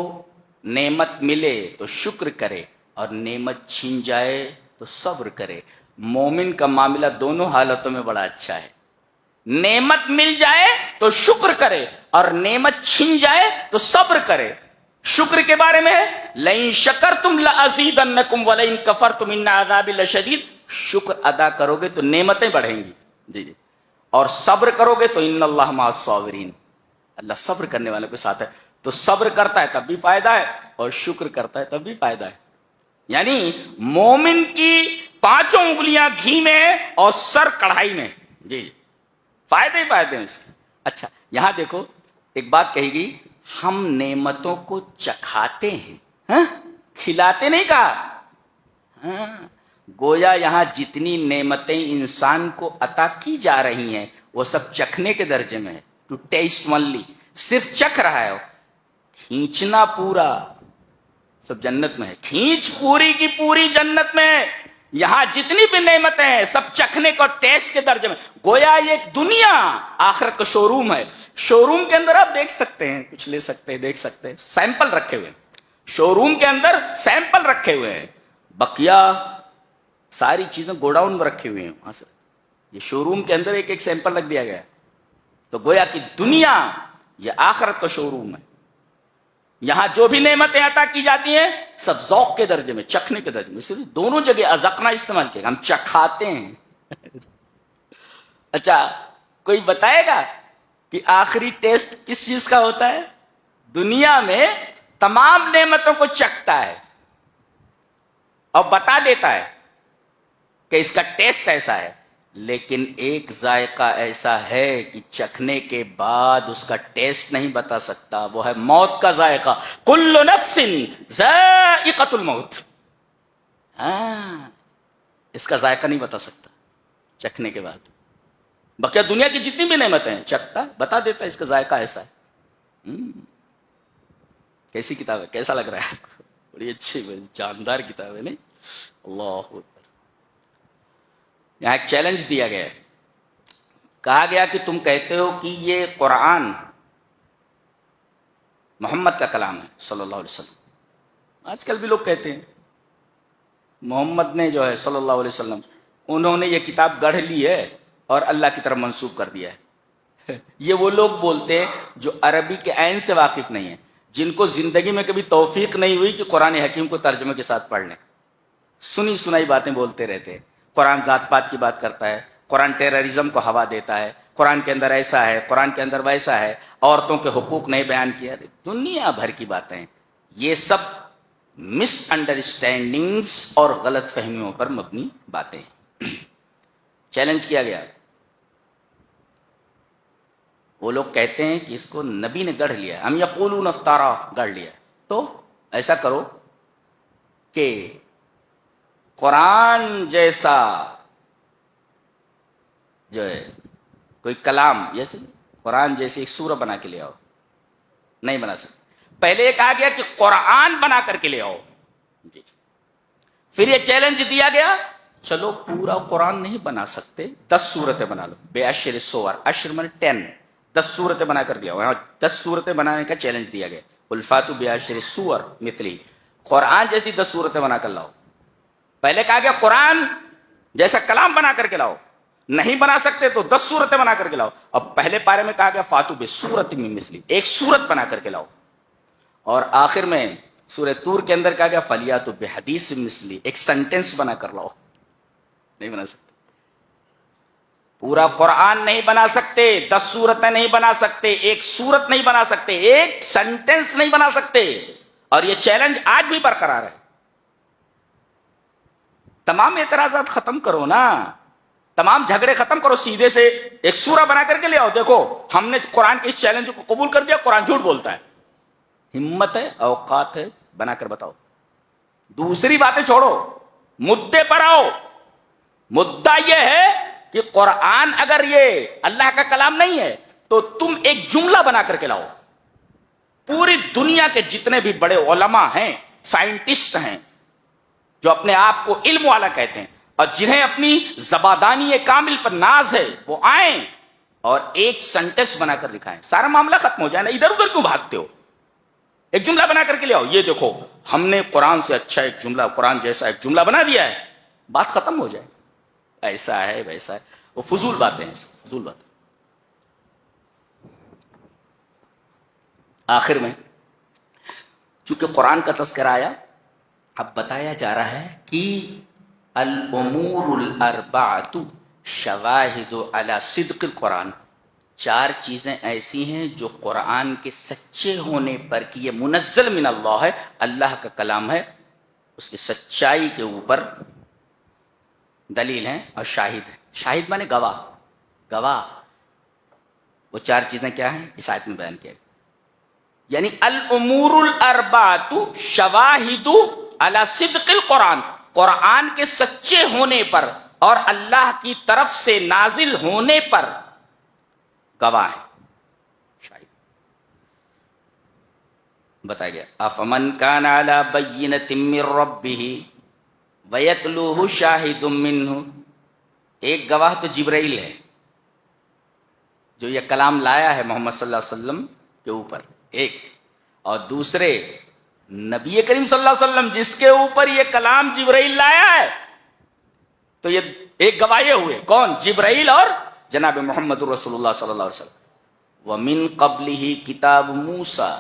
نعمت ملے تو شکر کرے، اور نعمت چھین جائے تو صبر کرے. مومن کا معاملہ دونوں حالتوں میں بڑا اچھا ہے. نعمت مل جائے تو شکر کرے، اور نعمت چھن جائے تو صبر کرے. شکر کے بارے میں ہے لَإِن شَكَرْتُمْ لَأَزِيدَنَّكُمْ وَلَئِن كَفَرْتُمْ إِنَّ عَذَابِي لَشَدِيدٌ. شکر ادا کرو گے تو نعمتیں بڑھیں گی، جی، اور صبر کرو گے تو ان اللہ مع الصابرین، اللہ صبر کرنے والوں کے ساتھ ہے. تو صبر کرتا ہے تب بھی فائدہ ہے، اور شکر کرتا ہے تب بھی فائدہ ہے. یعنی مومن کی 5 انگلیاں گھی میں اور سر کڑھائی میں، جی، فائدے ہی فائدے ہیں اس کے. اچھا یہاں دیکھو ایک بات کہی گئی، ہم نعمتوں کو چکھاتے ہیں، ہاں کھلاتے نہیں کہا. ہاں گویا یہاں جتنی نعمتیں انسان کو عطا کی جا رہی ہیں وہ سب چکھنے کے درجے میں ہے. ٹو ٹیسٹ اونلی، صرف چکھ رہا ہے. کھینچنا پورا سب جنت میں ہے، کھینچ پوری کی پوری جنت میں ہے. یہاں جتنی بھی نعمتیں ہیں سب چکھنے کو ٹیسٹ کے درجے میں. گویا یہ ایک دنیا آخرت کا شو روم ہے. شو روم کے اندر آپ دیکھ سکتے ہیں، کچھ لے سکتے ہیں، دیکھ سکتے ہیں، سیمپل رکھے ہوئے ہیں. شو روم کے اندر سیمپل رکھے ہوئے ہیں، بقیہ ساری چیزیں گوڈاؤن میں رکھی ہوئی ہیں. وہاں سے یہ شو روم کے اندر ایک ایک سیمپل رکھ دیا گیا. تو گویا کہ دنیا یہ آخرت کا شو روم ہے. یہاں جو بھی نعمتیں عطا کی جاتی ہیں سب ذوق کے درجے میں، چکھنے کے درجے میں. صرف دونوں جگہ ازقنا استعمال کیا، ہم چکھاتے ہیں. اچھا کوئی بتائے گا کہ آخری ٹیسٹ کس چیز کا ہوتا ہے؟ دنیا میں تمام نعمتوں کو چکھتا ہے اور بتا دیتا ہے کہ اس کا ٹیسٹ ایسا ہے، لیکن ایک ذائقہ ایسا ہے کہ چکھنے کے بعد اس کا ٹیسٹ نہیں بتا سکتا، وہ ہے موت کا ذائقہ. کل نفس ذائقۃ الموت. ہاں اس کا ذائقہ نہیں بتا سکتا چکھنے کے بعد. بقیہ دنیا کی جتنی بھی نعمتیں ہیں چکھتا بتا دیتا ہے اس کا ذائقہ ایسا ہے. کیسی کتاب ہے، کیسا لگ رہا ہے آپ کو؟ بڑی اچھی جاندار کتاب ہے نہیں؟ اللہ اکبر. یہاں ایک چیلنج دیا گیا ہے، کہا گیا کہ تم کہتے ہو کہ یہ قرآن محمد کا کلام ہے صلی اللہ علیہ وسلم. آج کل بھی لوگ کہتے ہیں محمد نے جو ہے صلی اللہ علیہ وسلم، انہوں نے یہ کتاب گڑھ لی ہے اور اللہ کی طرف منسوب کر دیا ہے. یہ وہ لوگ بولتے ہیں جو عربی کے عین سے واقف نہیں ہیں، جن کو زندگی میں کبھی توفیق نہیں ہوئی کہ قرآن حکیم کو ترجمے کے ساتھ پڑھ لیں. سنی سنائی باتیں بولتے رہتے ہیں. قرآن ذات پات کی بات کرتا ہے، قرآن ٹیررزم کو ہوا دیتا ہے، قرآن کے اندر ایسا ہے، قرآن کے اندر ویسا ہے، عورتوں کے حقوق نہیں بیان کیا. دنیا بھر کی باتیں، یہ سب مس انڈرسٹینڈنگز اور غلط فہمیوں پر مبنی باتیں. چیلنج کیا گیا، وہ لوگ کہتے ہیں کہ اس کو نبی نے گڑھ لیا، ہم یقولون افطارا گڑھ لیا. تو ایسا کرو کہ قرآن جیسا جو ہے کوئی کلام، جیسے قرآن جیسی ایک سورہ بنا کے لے آؤ. نہیں بنا سکتے. پہلے یہ کہا گیا کہ قرآن بنا کر کے لے آؤ. جی. پھر یہ چیلنج دیا گیا، چلو پورا قرآن نہیں بنا سکتے، 10 سورتیں بنا لو. بے اشر سور، اشر من 10، 10 سورتیں بنا کر دیا. وہاں 10 سورتیں بنانے کا چیلنج دیا گیا. الفاتو بے اشر سور مثلی، قرآن جیسی 10 سورتیں بنا کر لاؤ. پہلے کہا گیا قرآن جیسا کلام بنا کر کے لاؤ. نہیں بنا سکتے تو 10 سورتیں بنا کر کے لاؤ. اب پہلے پارے میں کہا گیا فاتو بے سورت من مثلی، ایک سورت بنا کر کے لاؤ. اور آخر میں سورہ طور کے اندر کہا گیا فلیاتو بے حدیث مثلی، ایک سینٹینس بنا کر لاؤ. نہیں بنا سکتے. پورا قرآن نہیں بنا سکتے، 10 سورتیں نہیں بنا سکتے، ایک سورت نہیں بنا سکتے، ایک سینٹینس نہیں بنا سکتے. اور یہ چیلنج آج بھی برقرار ہے. تمام اعتراضات ختم کرو نا، تمام جھگڑے ختم کرو، سیدھے سے ایک سورہ بنا کر کے لے آؤ. دیکھو ہم نے قرآن کے اس چیلنج کو قبول کر دیا، قرآن جھوٹ بولتا ہے. ہمت ہے، اوقات ہے، بنا کر بتاؤ. دوسری باتیں چھوڑو، مدے پر آؤ. مدعا یہ ہے کہ قرآن اگر یہ اللہ کا کلام نہیں ہے تو تم ایک جملہ بنا کر کے لاؤ. پوری دنیا کے جتنے بھی بڑے علماء ہیں، سائنٹسٹ ہیں، جو اپنے آپ کو علم والا کہتے ہیں اور جنہیں اپنی زبادانی کامل پر ناز ہے، وہ آئیں اور ایک سینٹنس بنا کر دکھائیں. سارا معاملہ ختم ہو جائے نا. ادھر ادھر کیوں بھاگتے ہو؟ ایک جملہ بنا کر کے لے آؤ. یہ دیکھو ہم نے قرآن سے اچھا ایک جملہ، قرآن جیسا ایک جملہ بنا دیا ہے، بات ختم ہو جائے. ایسا ہے ویسا ہے، وہ فضول باتیں ہیں، فضول باتیں. آخر میں چونکہ قرآن کا تذکرہ آیا، اب بتایا جا رہا ہے کہ الامور الاربعۃ شواہد علی صدق القرآن. 4 چیزیں ایسی ہیں جو قرآن کے سچے ہونے پر، کہ یہ منزل من اللہ ہے، اللہ کا کلام ہے، اس کی سچائی کے اوپر دلیل ہیں اور شاہد ہے. شاہد مانے گواہ. گواہ وہ 4 چیزیں کیا ہیں؟ اس آیت میں بیان کیا گیا. یعنی الامور الاربعۃ شواہد علی صدق القرآن، قرآن کے سچے ہونے پر اور اللہ کی طرف سے نازل ہونے پر گواہ ہے، شاہد. بتایا گیا افمن کان علی بینۃ من ربہ ویتلوہ شاہد منہ. ایک گواہ تو جبرائیل ہے جو یہ کلام لایا ہے محمد صلی اللہ علیہ وسلم کے اوپر، ایک. اور دوسرے نبی کریم صلی اللہ علیہ وسلم جس کے اوپر یہ کلام جبرائیل لایا ہے. تو یہ ایک گواہ یہ ہوئے، کون؟ جبرائیل اور جناب محمد رسول اللہ صلی اللہ علیہ وسلم. وَمِن قَبْلِهِ کتاب موسیٰ،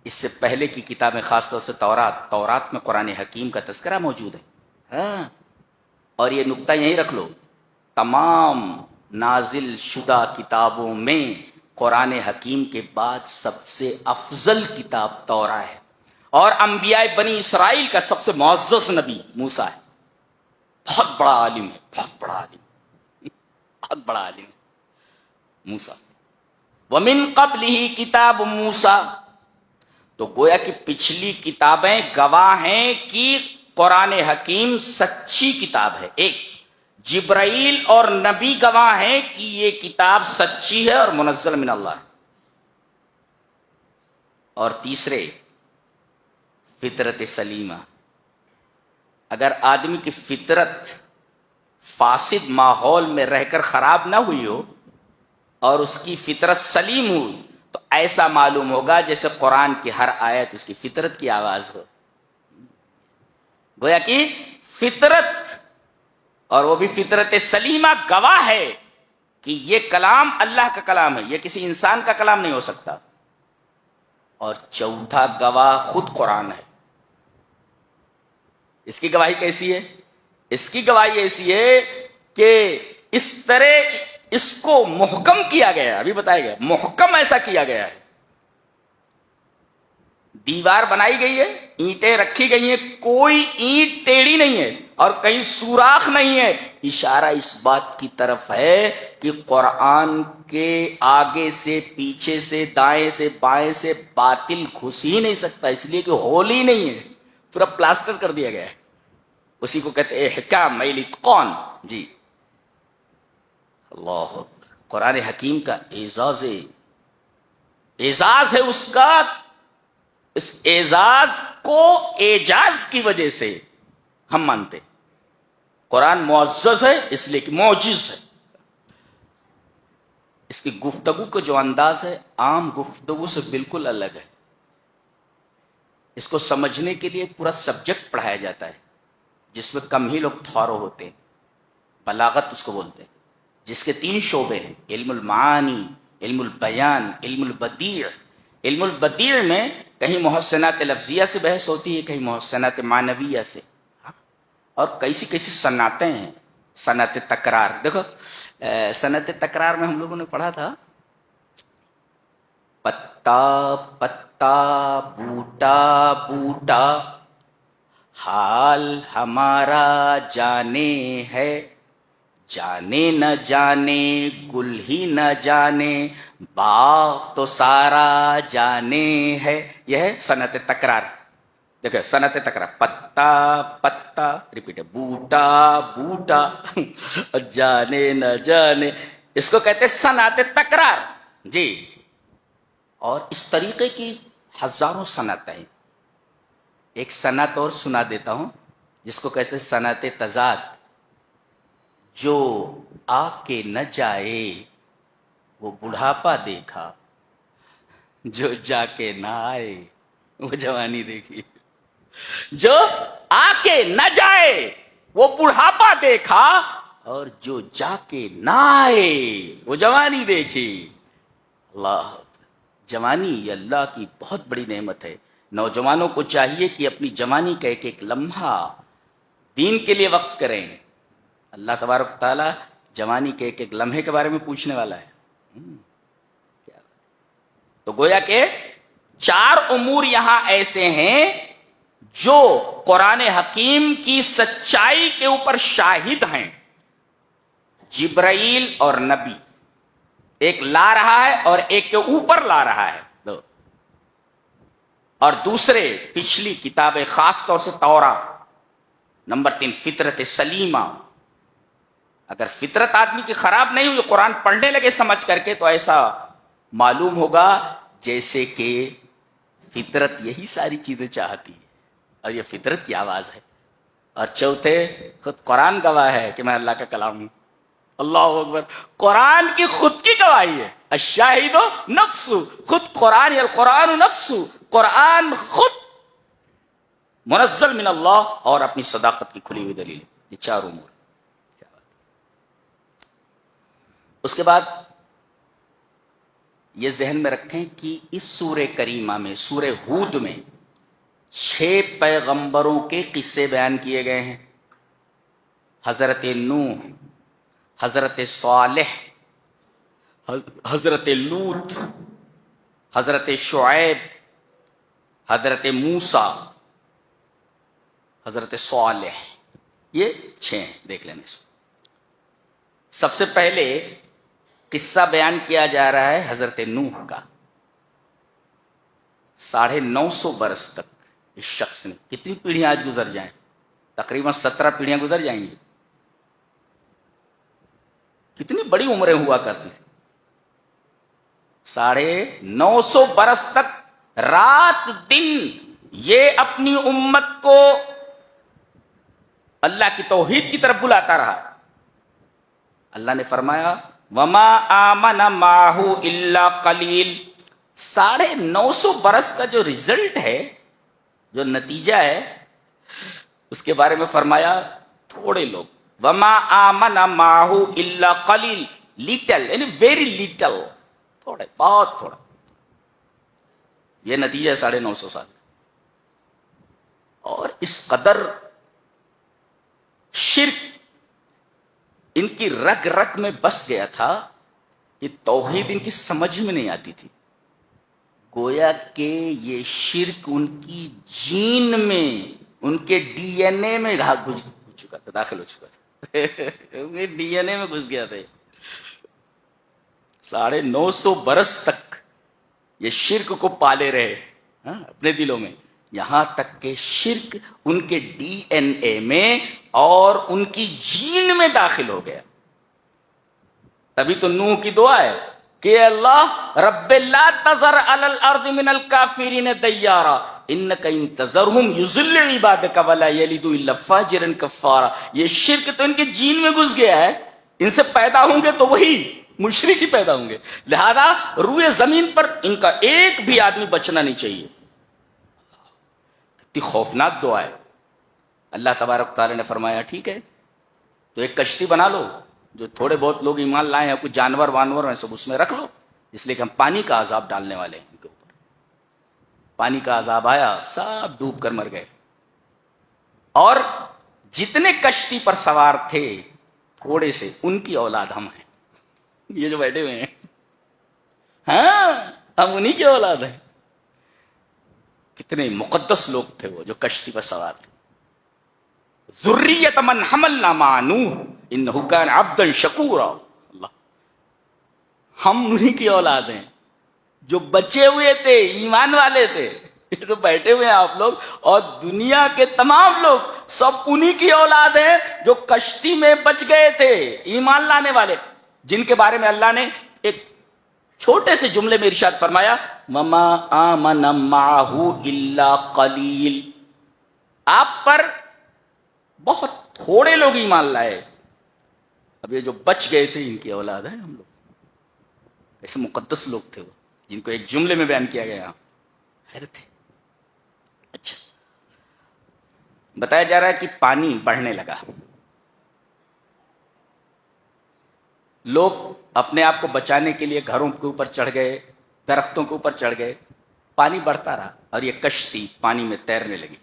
اس سے پہلے کی کتابیں، خاص طور سے تورات میں قرآن حکیم کا تذکرہ موجود ہے. ہاں، اور یہ نقطہ یہیں رکھ لو، تمام نازل شدہ کتابوں میں قرآن حکیم کے بعد سب سے افضل کتاب تورا ہے، اور انبیاء بنی اسرائیل کا سب سے معزز نبی موسیٰ ہے. بہت بڑا عالم ہے، بہت بڑا عالم، بہت بڑا عالم ہے موسیٰ. وَمِن قَبْلِهِ کتاب موسیٰ، تو گویا کہ پچھلی کتابیں گواہ ہیں کہ قرآن حکیم سچی کتاب ہے. ایک جبرائیل اور نبی گواہ ہیں کہ یہ کتاب سچی ہے اور منزل من اللہ ہے. اور تیسرے فطرت سلیمہ. اگر آدمی کی فطرت فاسد ماحول میں رہ کر خراب نہ ہوئی ہو اور اس کی فطرت سلیم ہوئی تو ایسا معلوم ہوگا جیسے قرآن کی ہر آیت اس کی فطرت کی آواز ہو. گویا کہ فطرت، اور وہ بھی فطرت سلیمہ، گواہ ہے کہ یہ کلام اللہ کا کلام ہے، یہ کسی انسان کا کلام نہیں ہو سکتا. اور چوتھا گواہ خود قرآن ہے. اس کی گواہی کیسی ہے؟ اس کی گواہی ایسی ہے کہ اس طرح اس کو محکم کیا گیا ہے. ابھی بتایا گیا محکم ایسا کیا گیا ہے، دیوار بنائی گئی ہے، اینٹیں رکھی گئی ہیں، کوئی اینٹ ٹیڑھی نہیں ہے اور کہیں سوراخ نہیں ہے. اشارہ اس بات کی طرف ہے کہ قرآن کے آگے سے، پیچھے سے، دائیں سے، بائیں سے باطل گھس ہی نہیں سکتا، اس لیے کہ ہول ہی نہیں ہے، پورا پلاسٹر کر دیا گیا ہے. اسی کو کہتے ہیں احکام الاتقان. جی اللہ، قرآن حکیم کا اعزاز ہے اس کا. اس اعزاز کو اعجاز کی وجہ سے ہم مانتے. قرآن معزز ہے اس لیے کہ معجز ہے. اس کی گفتگو کا جو انداز ہے عام گفتگو سے بالکل الگ ہے. اس کو سمجھنے کے لیے پورا سبجیکٹ پڑھایا جاتا ہے جس میں کم ہی لوگ تھارو ہوتے ہیں. بلاغت اس کو بولتے ہیں، جس کے 3 شعبے ہیں: علم المعانی، علم البیان، علم البدیع. علم البدیع میں کہیں محسنات لفظیہ سے بحث ہوتی ہے، کہیں محسنات معنویہ سے، اور کیسی صنعتیں ہیں. صنعت تکرار، دیکھو صنعت تکرار میں ہم لوگوں نے پڑھا تھا پتا پتا بوٹا بوٹا حال ہمارا جانے ہے، جانے نہ جانے گل ہی نہ جانے باغ تو سارا جانے ہے. یہ ہے صنعت تکرار. دیکھیں صنعت تکرار، پتا پتا ریپیٹ ہے، بوٹا بوٹا جانے نہ جانے، اس کو کہتے ہیں صنعت تکرار. جی، اور اس طریقے کی ہزاروں صنعتیں ہیں. ایک صنعت اور سنا دیتا ہوں جس کو کہتے ہیں صنعت تضاد. جو آ کے نہ جائے وہ بڑھاپا دیکھا، جو جا کے نہ آئے وہ جوانی دیکھی. جو آ کے نہ جائے وہ بڑھاپا دیکھا، اور جو جا کے نہ آئے وہ جوانی دیکھی. اللہ، جوانی یہ اللہ کی بہت بڑی نعمت ہے. نوجوانوں کو چاہیے کہ اپنی جوانی کا ایک ایک لمحہ دین کے لیے وقف کریں. اللہ تبارک و تعالیٰ جوانی کے ایک ایک لمحے کے بارے میں پوچھنے والا ہے. تو گویا کہ 4 امور یہاں ایسے ہیں جو قرآن حکیم کی سچائی کے اوپر شاہد ہیں. جبرائیل اور نبی، ایک لا رہا ہے اور ایک کے اوپر لا رہا ہے. اور دوسرے پچھلی کتاب، خاص طور سے تورات. نمبر 3 فطرت سلیمہ. اگر فطرت آدمی کی خراب نہیں ہوئی، قرآن پڑھنے لگے سمجھ کر کے، تو ایسا معلوم ہوگا جیسے کہ فطرت یہی ساری چیزیں چاہتی ہے اور یہ فطرت کی آواز ہے. اور چوتھے خود قرآن گواہ ہے کہ میں اللہ کا کلام ہوں. اللہ اکبر. قرآن کی خود کی گواہی ہے. الشاہد نفس، خود قرآن، القرآن نفس، قرآن خود منزل من اللہ اور اپنی صداقت کی کھلی ہوئی دلیل. یہ 4 امور. اس کے بعد یہ ذہن میں رکھیں کہ اس سورہ کریمہ میں، سورہ ہود میں 6 پیغمبروں کے قصے بیان کیے گئے ہیں. حضرت نوح، حضرت صالح، حضرت لوط، حضرت شعیب، حضرت موسیٰ، حضرت صالح. یہ 6 دیکھ لینے سے. سب سے پہلے قصہ بیان کیا جا رہا ہے حضرت نوح کا. 950 برس تک اس شخص نے، کتنی پیڑھیاں آج گزر جائیں، تقریباً 17 پیڑھیاں گزر جائیں گی. کتنی بڑی عمریں ہوا کرتی تھی. 950 برس تک رات دن یہ اپنی امت کو اللہ کی توحید کی طرف بلاتا رہا. اللہ نے فرمایا وما آمن معہ الا قلیل. 950 برس کا جو رزلٹ ہے، جو نتیجہ ہے، اس کے بارے میں فرمایا تھوڑے لوگ. وما آمن معہ الا قلیل، لٹل یعنی ویری لٹل، تھوڑے، بہت تھوڑا. یہ نتیجہ ہے 950 سال. اور اس قدر شرک ان کی رگ رگ میں بس گیا تھا کہ توحید ان کی سمجھ میں نہیں آتی تھی. گویا کہ یہ شرک ان کی جین میں، ان کے ڈی این اے میں گھس چکا تھا، داخل ہو چکا تھا. ان کے ڈی این اے میں گھس گیا تھا. 950 برس تک یہ شرک کو پالے رہے اپنے دلوں میں، یہاں تک کہ شرک ان کے ڈی این اے میں اور ان کی جین میں داخل ہو گیا. تبھی تو نوح کی دعا ہے کہ اللہ رب لا تذر علی الارض من الکافرین دیارا انک ان تذرہم یضل عبادک ولا یلدوا الا فاجرا کفارا. یہ شرک تو ان کے جین میں گھس گیا ہے. ان سے پیدا ہوں گے تو وہی مشرک ہی پیدا ہوں گے، لہذا روئے زمین پر ان کا ایک بھی آدمی بچنا نہیں چاہیے. کتنی خوفناک دعا ہے. اللہ تبارک تعالی نے فرمایا ٹھیک ہے تو ایک کشتی بنا لو، جو تھوڑے بہت لوگ ایمان لائے ہیں، کچھ جانور وانور ہیں سب اس میں رکھ لو، اس لیے کہ ہم پانی کا عذاب ڈالنے والے ہیں ان کے اوپر. پانی کا عذاب آیا، سب ڈوب کر مر گئے. اور جتنے کشتی پر سوار تھے تھوڑے سے، ان کی اولاد ہم ہیں، یہ جو بیٹھے ہوئے ہیں. ہاں، ہم انہی کی اولاد ہیں. کتنے مقدس لوگ تھے وہ جو کشتی پر سوار تھے. ذریۃ من حملنا مع نوح انہ کان عبدا شکورا. اللہ، ہم انہی کی اولاد ہیں جو بچے ہوئے تھے، ایمان والے تھے. یہ تو بیٹھے ہوئے ہیں آپ لوگ، اور دنیا کے تمام لوگ سب انہی کی اولاد ہیں جو کشتی میں بچ گئے تھے، ایمان لانے والے، جن کے بارے میں اللہ نے ایک چھوٹے سے جملے میں ارشاد فرمایا وما آمن معہ الا قلیل. آپ پر بہت تھوڑے لوگ ایمان لائے. اب یہ جو بچ گئے تھے ان کی اولاد ہیں ہم لوگ. ایسے مقدس لوگ تھے وہ جن کو ایک جملے میں بیان کیا گیا. حیرت ہے. اچھا، بتایا جا رہا ہے کہ پانی بڑھنے لگا. لوگ اپنے آپ کو بچانے کے لیے گھروں کے اوپر چڑھ گئے، درختوں کے اوپر چڑھ گئے. پانی بڑھتا رہا اور یہ کشتی پانی میں تیرنے لگی.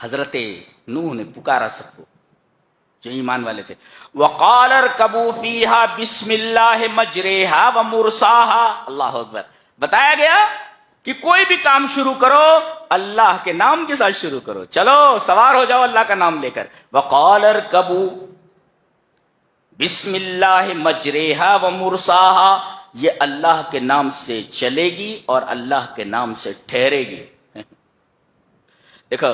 حضرت نوح نے پکارا سب کو جو ایمان والے تھے. وقال اركبوا فيها بسم الله مجريها ومرساها. اللہ اکبر. بتایا گیا کہ کوئی بھی کام شروع کرو اللہ کے نام کے ساتھ شروع کرو. چلو سوار ہو جاؤ اللہ کا نام لے کر. وقال اركبوا بسم اللہ مجریها ومرساها. یہ اللہ کے نام سے چلے گی اور اللہ کے نام سے ٹھہرے گی. دیکھو،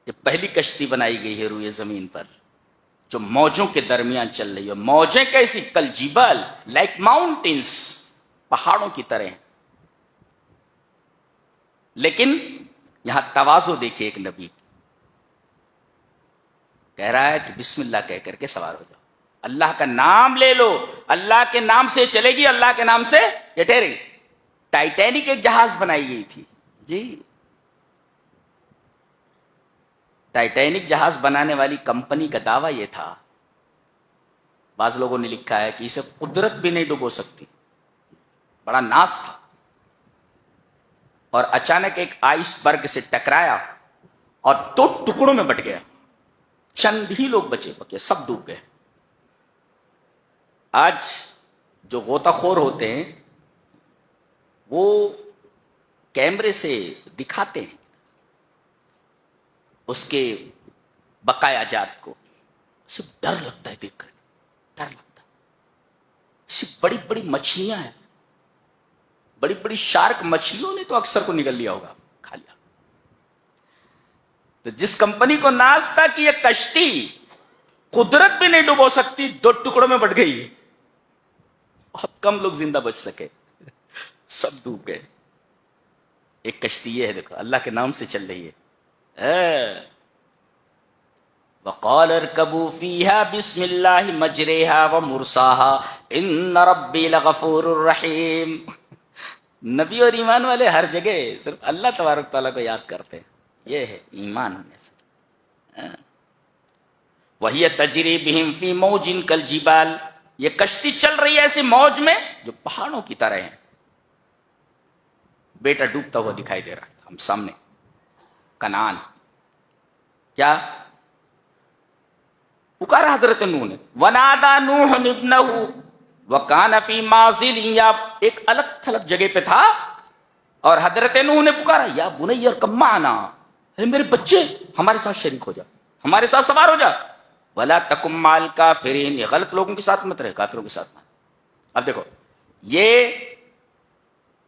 یہ پہلی کشتی بنائی گئی ہے روئے زمین پر جو موجوں کے درمیان چل رہی ہے. موجیں کیسی؟ کل جبال، لائک ماؤنٹینس، پہاڑوں کی طرح. لیکن یہاں تواضع دیکھیے ایک نبی کہہ رہا ہے کہ بسم اللہ کہہ کر کے سوار ہو جاؤ، اللہ کا نام لے لو، اللہ کے نام سے چلے گی، اللہ کے نام سے یہ ٹھہرے گی. ٹائٹینک ایک جہاز بنائی گئی تھی جی. ٹائٹینک جہاز بنانے والی کمپنی کا دعویٰ یہ تھا، بعض لوگوں نے لکھا ہے کہ اسے قدرت بھی نہیں ڈبو سکتی. بڑا ناز تھا اور اچانک ایک آئس برگ سے ٹکرایا اور 2 ٹکڑوں میں بٹ گیا. چند ہی لوگ بچے بکے، سب ڈوب گئے. آج جو غوطہ خور ہوتے ہیں وہ کیمرے سے دکھاتے ہیں اس کے بقایا جات کو. اسے ڈر لگتا ہے دیکھ کر، ڈر لگتا ہے. اسے بڑی بڑی مچھلیاں ہیں، بڑی بڑی شارک مچھلیوں نے تو اکثر کو نگل لیا ہوگا، کھا لیا. تو جس کمپنی کو ناز تھا کہ یہ کشتی قدرت بھی نہیں ڈبو سکتی، 2 ٹکڑوں میں بٹ گئی. بہت کم لوگ زندہ بچ سکے، سب ڈوب گئے. ایک کشتی یہ ہے، دیکھو اللہ کے نام سے چل رہی ہے. وقال اركبوا فيها بسم الله مجريها ومرساها ان ربي لغفور رحيم. نبی اور ایمان والے ہر جگہ صرف اللہ تبارک تعالیٰ کو یاد کرتے ہیں. یہ ہے ایمان میں سے. وهي تجري بهم في موج كالجبال. یہ کشتی چل رہی ہے ایسی موج میں جو پہاڑوں کی طرح ہے. بیٹا ڈوبتا ہوا دکھائی دے رہا ہے ہم سامنے، کنعان. کیا پکارا حضرت نوح نے؟ ونادى نوح ابنه وكان في معزل. یا ایک الگ تھلگ جگہ پہ تھا اور حضرت نوح نے پکارا یا بنی ارکب معنا، اے میرے بچے ہمارے ساتھ شریک ہو جا، ہمارے ساتھ سوار ہو جا. ولا تکن مع الکافرین. یہ غلط لوگوں کے ساتھ مت رہے، کافروں کے ساتھ مت. اب دیکھو یہ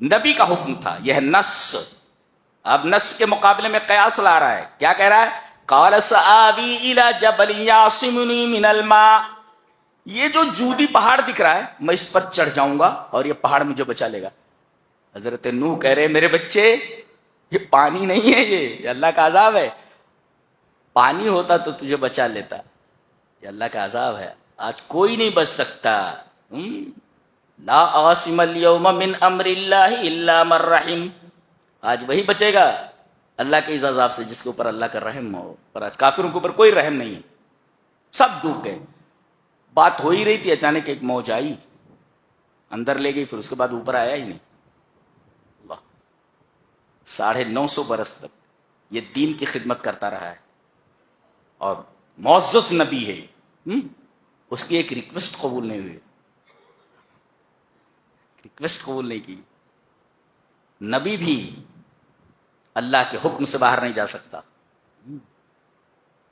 نبی کا حکم تھا، یہ ہے نص. اب نص کے مقابلے میں قیاس لا رہا ہے. کیا کہہ رہا ہے؟ قال سآوی الی جبل یعصمنی من الماء. یہ جو جودی پہاڑ دکھ رہا ہے میں اس پر چڑھ جاؤں گا اور یہ پہاڑ مجھے بچا لے گا. حضرت نوح کہہ رہے میرے بچے یہ پانی نہیں ہے، یہ اللہ کا عذاب ہے. پانی ہوتا تو تجھے بچا لیتا، یہ اللہ کا عذاب ہے. آج کوئی نہیں بچ سکتا. لا عاصم اليوم من امر اللہ الا من رحم. آج وہی بچے گا اللہ کے اس عذاب سے جس کے اوپر اللہ کا رحم ہو. پر آج کافروں کے اوپر کوئی رحم نہیں ہے، سب ڈوب گئے. بات ہو ہی رہی تھی، اچانک ایک موج آئی اندر لے گئی، پھر اس کے بعد اوپر آیا ہی نہیں. اللہ 950 برس تک یہ دین کی خدمت کرتا رہا ہے اور معزز نبی ہے. اس کی ایک ریکویسٹ قبول نہیں ہوئی. ریکویسٹ قبول نہیں کی. نبی بھی اللہ کے حکم سے باہر نہیں جا سکتا.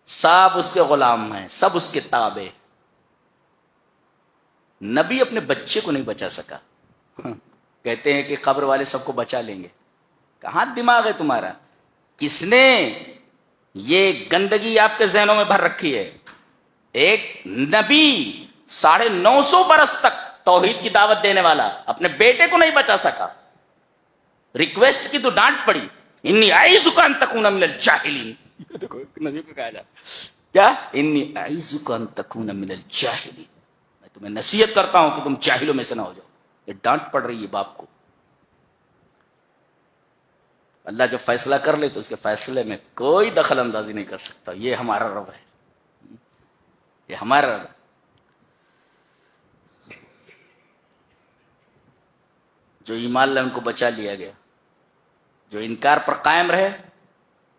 سب اس کے غلام ہیں, سب اس کے تابع. نبی اپنے بچے کو نہیں بچا سکا. کہتے ہیں کہ قبر والے سب کو بچا لیں گے. کہاں دماغ ہے تمہارا؟ کس نے یہ گندگی آپ کے ذہنوں میں بھر رکھی ہے؟ ایک نبی 950 برس تک توحید کی دعوت دینے والا اپنے بیٹے کو نہیں بچا سکا. ریکویسٹ کی تو ڈانٹ پڑی. انی اعیذک ان تکون من الجاہلین. دیکھو نبی کو کہا جائے کیا, انی اعیذک ان تکون من الجاہلین, میں تمہیں نصیحت کرتا ہوں کہ تم جاہلوں میں سے نہ ہو جاؤ. یہ ڈانٹ پڑ رہی ہے باپ کو. اللہ جب فیصلہ کر لے تو اس کے فیصلے میں کوئی دخل اندازی نہیں کر سکتا. یہ ہمارا رب ہے, یہ ہمارا رب ہے. جو ایمان لائے ان کو بچا لیا گیا, جو انکار پر قائم رہے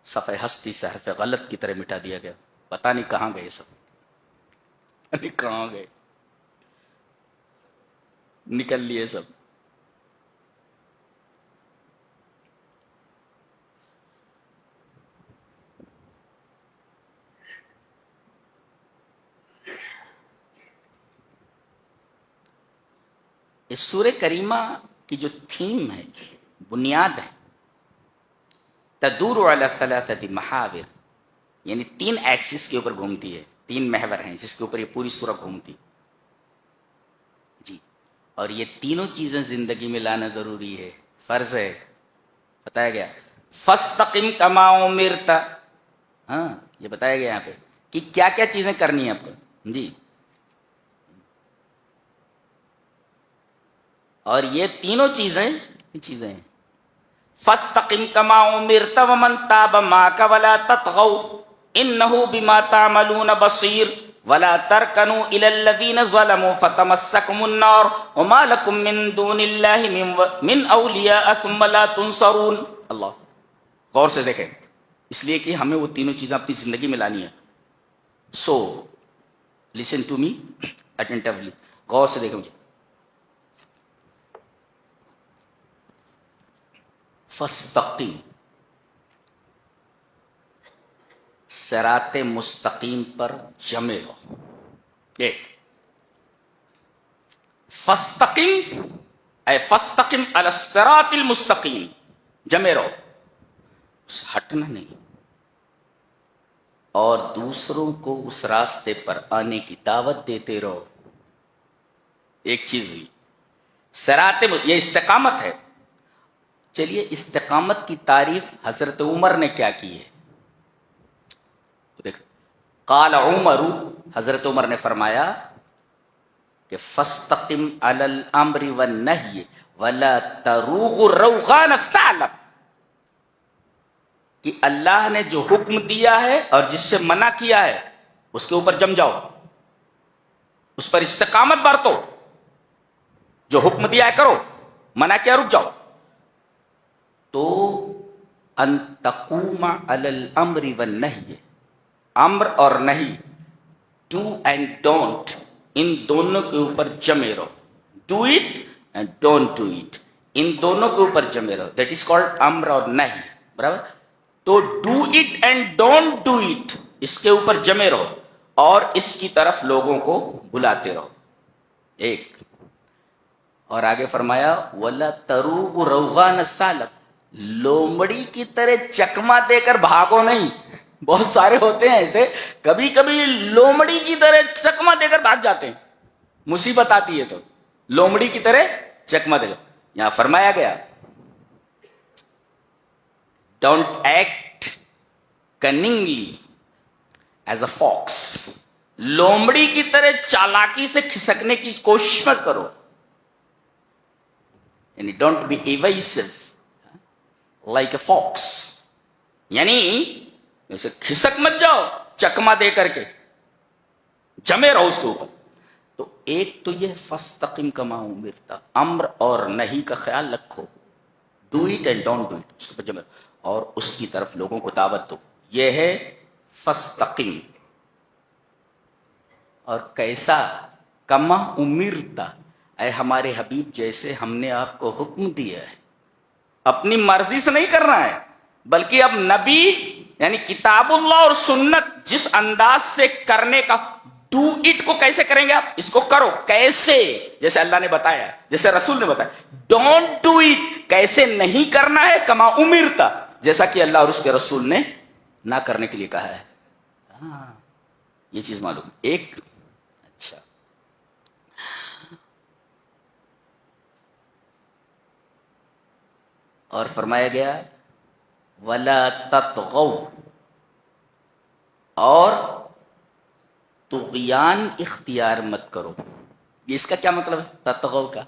صفحہ ہستی سے حرف غلط کی طرح مٹا دیا گیا. پتہ نہیں کہاں گئے سب, نہیں کہاں گئے, نکل لیے سب. اس سورہ کریمہ کی جو تھیم ہے, بنیاد ہے, تدور علی ثلاثۃ محاور, یعنی 3 ایکسس کے اوپر گھومتی ہے. 3 محور ہیں جس کے اوپر یہ پوری سورہ گھومتی جی. اور یہ تینوں چیزیں زندگی میں لانا ضروری ہے, فرض ہے. بتایا گیا فاستقم کما امرت, ہاں یہ بتایا گیا یہاں پہ کہ کیا کیا چیزیں کرنی ہیں آپ کو جی. اور یہ تینوں چیزیں ہیں. فاستقم کما امرت ومن تاب معك ولا تطغوا انه بما تعملون بصير ولا تركنوا الى الذين ظلموا فتمسكم النار وما لكم من دون الله من اولیاء ثم لا تنصرون. اللہ غور سے دیکھیں, اس لیے کہ ہمیں وہ تینوں چیزیں اپنی زندگی میں لانی ہے. سو لسن ٹو می اٹینٹیولی, غور سے دیکھیں مجھے. فاستقیم, صراط مستقیم پر جمے رہو. ایک فاستقیم اے فاستقیم علی الصراط المستقیم, جمے رہو, ہٹنا نہیں. اور دوسروں کو اس راستے پر آنے کی دعوت دیتے رہو. ایک چیز ہوئی صراط, یہ استقامت ہے. چلیے استقامت کی تعریف حضرت عمر نے کیا کی ہے دیکھ. قال عمر, حضرت عمر نے فرمایا کہ فاستقم علی الامر والنہی ولا تروغ روغان الثعلب, کہ اللہ نے جو حکم دیا ہے اور جس سے منع کیا ہے اس کے اوپر جم جاؤ, اس پر استقامت برتو. جو حکم دیا ہے کرو, منع کیا رک جاؤ. تو ان تقوم علی الامر والنہی, امر اور نہیں, ڈو اینڈ ڈونٹ, ان دونوں کے اوپر جمے رہو. Do it and don't do it, ان دونوں کے اوپر جمے رہو. دیٹ از کالڈ امر اور نہیں, برابر. تو do it and don't do it, اس کے اوپر جمے رہو اور اس کی طرف لوگوں کو بلاتے رہو. ایک اور آگے فرمایا وَلَا تَرُوغُ رَوْغَانَ الثَّعْلَبِ, لومڑی کی طرح چکما دے کر بھاگو نہیں. بہت سارے ہوتے ہیں ایسے, کبھی کبھی لومڑی کی طرح چکما دے کر بھاگ جاتے ہیں, مصیبت آتی ہے تو لومڑی کی طرح چکما دے. یہاں فرمایا گیا don't act cunningly as a fox, لومڑی کی طرح چالاکی سے کھسکنے کی کوشش مت کرو. یعنی don't be evasive like a fox, یعنی ویسے کھسک مت جاؤ چکما دے کر کے, جمے رہو اس کے اوپر. تو ایک تو یہ فاستقم کما امرت, امر اور نہیں کا خیال رکھو. Do it and don't do it, اس کے اوپر جمے رہو اور اس کی طرف لوگوں کو دعوت دو. یہ ہے فاستقم. اور کیسا, کما امرت, اے ہمارے حبیب جیسے ہم نے آپ کو حکم دیا ہے اپنی مرضی سے نہیں کرنا ہے، بلکہ اب نبی یعنی کتاب اللہ اور سنت جس انداز سے کرنے کا، ڈو اٹ کو کیسے کریں گے آپ، اس کو کرو کیسے، جیسے اللہ نے بتایا، جیسے رسول نے بتایا، ڈونٹ ڈو اٹ کیسے نہیں کرنا ہے، کما امرتا جیسا کہ اللہ اور اس کے رسول نے نہ کرنے کے لیے کہا ہے۔ ہاں یہ چیز معلوم ایک۔ اچھا اور فرمایا گیا وَلَا تَطْغَوْا، اور طغیان اختیار مت کرو۔ یہ اس کا کیا مطلب ہے تطغوا کا؟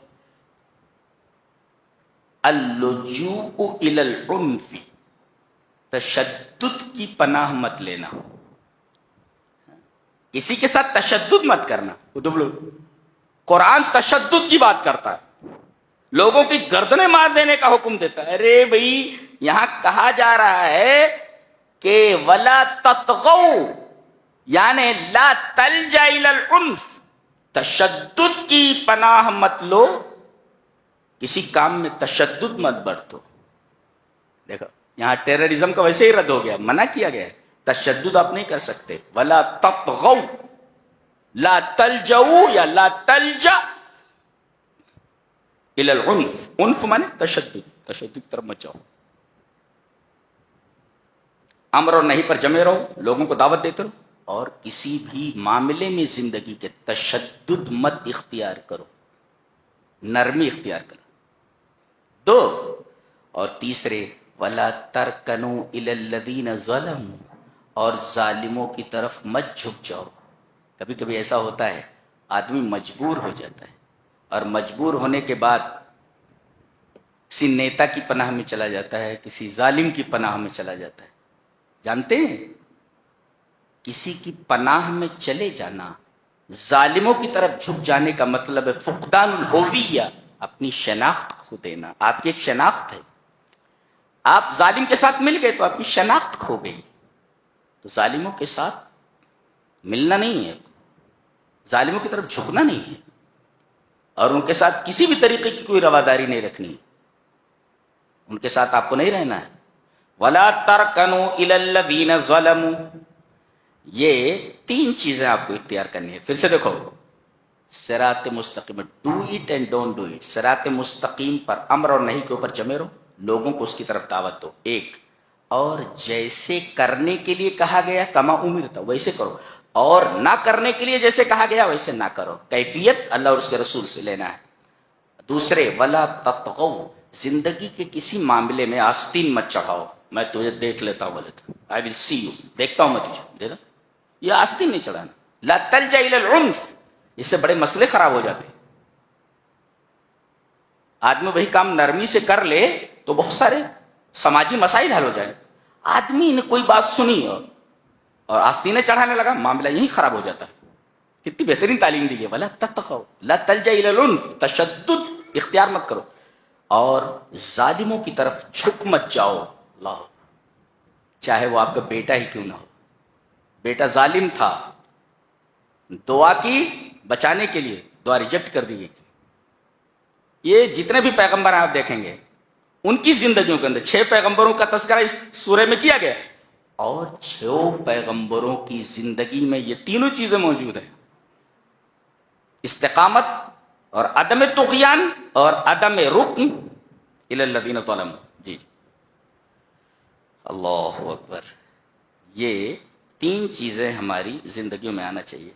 اللجوء الی العنف، تشدد کی پناہ مت لینا، کسی کے ساتھ تشدد مت کرنا۔ قرآن تشدد کی بات کرتا ہے، لوگوں کی گردنیں مار دینے کا حکم دیتا ہے۔ ارے بھائی یہاں کہا جا رہا ہے کہ ولا تطغوا، یعنی لا تلجا الی العنف، تشدد کی پناہ مت لو، کسی کام میں تشدد مت برتو۔ دیکھو یہاں ٹیررزم کا ویسے ہی رد ہو گیا، منع کیا گیا ہے، تشدد آپ نہیں کر سکتے۔ ولا تطغوا، لا تلجؤ یا لا تلجا الی العنف، عنف مانے تشدد، تشدد کی طرف مت جاؤ۔ امر اور نہیں پر جمے رہو، لوگوں کو دعوت دیتے رہو، اور کسی بھی معاملے میں زندگی کے تشدد مت اختیار کرو، نرمی اختیار کرو۔ دو اور تیسرے ولا ترکنوا الی الذین ظلموا، اور ظالموں کی طرف مت جھک جاؤ۔ کبھی کبھی ایسا ہوتا ہے آدمی مجبور ہو جاتا ہے، اور مجبور ہونے کے بعد کسی نیتا کی پناہ میں چلا جاتا ہے، کسی ظالم کی پناہ میں چلا جاتا ہے۔ جانتے ہیں کسی کی پناہ میں چلے جانا، ظالموں کی طرف جھک جانے کا مطلب ہے فقدان الہویہ، اپنی شناخت کھو دینا۔ آپ کی ایک شناخت ہے، آپ ظالم کے ساتھ مل گئے تو آپ کی شناخت کھو گئی۔ تو ظالموں کے ساتھ ملنا نہیں ہے، ظالموں کی طرف جھکنا نہیں ہے، اور ان کے ساتھ کسی بھی طریقے کی کوئی رواداری نہیں رکھنی، ان کے ساتھ آپ کو نہیں رہنا ہے۔ وَلَا تَرْكَنُوا إِلَى الَّذِينَ ظَلَمُوا، یہ تین چیزیں آپ کو اختیار کرنی ہے۔ پھر سے دیکھو صراط مستقیم، do it and don't do it, صراط مستقیم پر امر اور نہیں کے اوپر جمے رہو، لوگوں کو اس کی طرف دعوت دو، ایک، اور جیسے کرنے کے لیے کہا گیا کما امرتا ویسے کرو، اور نہ کرنے کے لیے جیسے کہا گیا ویسے نہ کرو، کیفیت اللہ اور اس کے رسول سے لینا ہے۔ دوسرے ولا تطغوا، زندگی کے کسی معاملے میں آستین مت چڑھاؤ، میں تجھے دیکھ لیتا ہوں بولے تو آئی ول سی یو، دیکھتا ہوں میں تجھے، دیکھا یہ آستین نہیں چڑھانا۔ لا تلجا الی العنف، اس سے بڑے مسئلے خراب ہو جاتے ہیں۔ آدمی وہی کام نرمی سے کر لے تو بہت سارے سماجی مسائل حل ہو جائیں۔ آدمی نے کوئی بات سنی اور آستینیں چڑھانے لگا، معاملہ یہی خراب ہو جاتا ہے۔ کتنی بہترین تعلیم دی ہے، ولا تطغوا لا تلجا الی العنف، تشدد اختیار مت کرو، اور ظالموں کی طرف جھک مت جاؤ۔ اللہ، چاہے وہ آپ کا بیٹا ہی کیوں نہ ہو، بیٹا ظالم تھا، دعا کی بچانے کے لیے، دعا ریجیکٹ کر دی گئی۔ یہ جتنے بھی پیغمبر آپ دیکھیں گے ان کی زندگیوں کے اندر 6 پیغمبروں کا تذکرہ اس سورہ میں کیا گیا، اور 6 پیغمبروں کی زندگی میں یہ تینوں چیزیں موجود ہیں، استقامت اور عدم طغیان اور عدم رکن الی الذین ظلموا۔ جی اللہ اکبر، یہ 3 چیزیں ہماری زندگیوں میں آنا چاہیے۔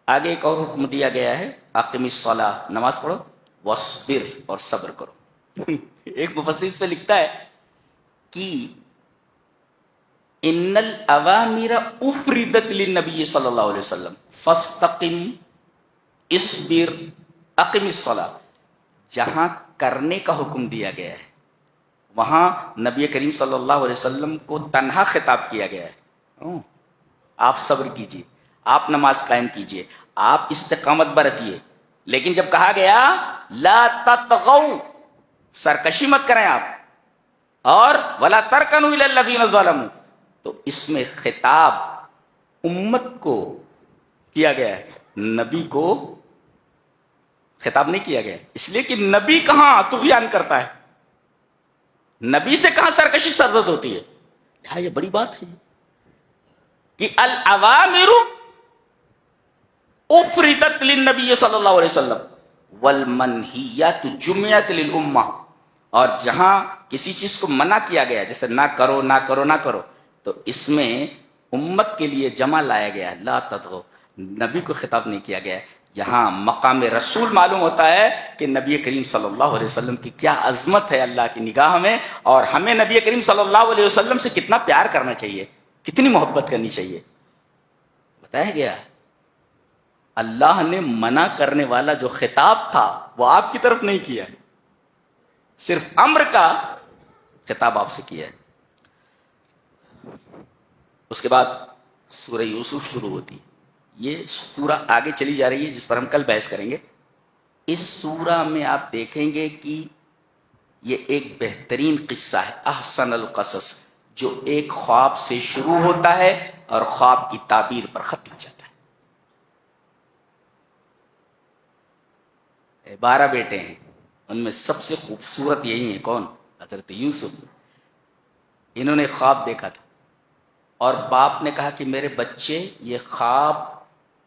آگے ایک اور حکم دیا گیا ہے، اقم الصلاۃ، نماز پڑھو، واصبر، اور صبر کرو۔ ایک مفسر اس پہ لکھتا ہے کہ ان الاوامر افردت للنبی صلی اللہ علیہ وسلم فاستقم اصبر اقم الصلاۃ، جہاں کرنے کا حکم دیا گیا ہے وہاں نبی کریم صلی اللہ علیہ وسلم کو تنہا خطاب کیا گیا ہے، آپ صبر کیجئے، آپ نماز قائم کیجئے، آپ استقامت برتیے۔ لیکن جب کہا گیا لا تطغوا، سرکشی مت کریں آپ، اور ولا ترکنوا الی الذین ظلموا، تو اس میں خطاب امت کو کیا گیا ہے، نبی کو خطاب نہیں کیا گیا، اس لیے کہ نبی کہاں طغیان کرتا ہے، نبی سے کہاں سرکشی سرزد ہوتی ہے. ہاں یہ بڑی بات ہے کہ الاوامر افردت للنبی صلی اللہ علیہ وسلم والمنہیات جمعت للامہ. اور جہاں کسی چیز کو منع کیا گیا، جیسے نہ کرو نہ کرو نہ کرو، تو اس میں امت کے لیے جمع لایا گیا، لا تطغوا. نبی کو خطاب نہیں کیا گیا. یہاں مقام رسول معلوم ہوتا ہے کہ نبی کریم صلی اللہ علیہ وسلم کی کیا عظمت ہے اللہ کی نگاہ میں، اور ہمیں نبی کریم صلی اللہ علیہ وسلم سے کتنا پیار کرنا چاہیے، کتنی محبت کرنی چاہیے. بتایا گیا اللہ نے منع کرنے والا جو خطاب تھا وہ آپ کی طرف نہیں کیا ہے، صرف امر کا خطاب آپ سے کیا ہے. اس کے بعد سورہ یوسف شروع ہوتی ہے. یہ سورہ آگے چلی جا رہی ہے جس پر ہم کل بحث کریں گے. اس سورہ میں آپ دیکھیں گے کہ یہ ایک بہترین قصہ ہے، احسن القصص، جو ایک خواب سے شروع ہوتا ہے اور خواب کی تعبیر پر ختم ہو جاتا ہے. 12 بیٹے ہیں، ان میں سب سے خوبصورت یہی ہیں. کون؟ حضرت یوسف. انہوں نے خواب دیکھا تھا اور باپ نے کہا کہ میرے بچے یہ خواب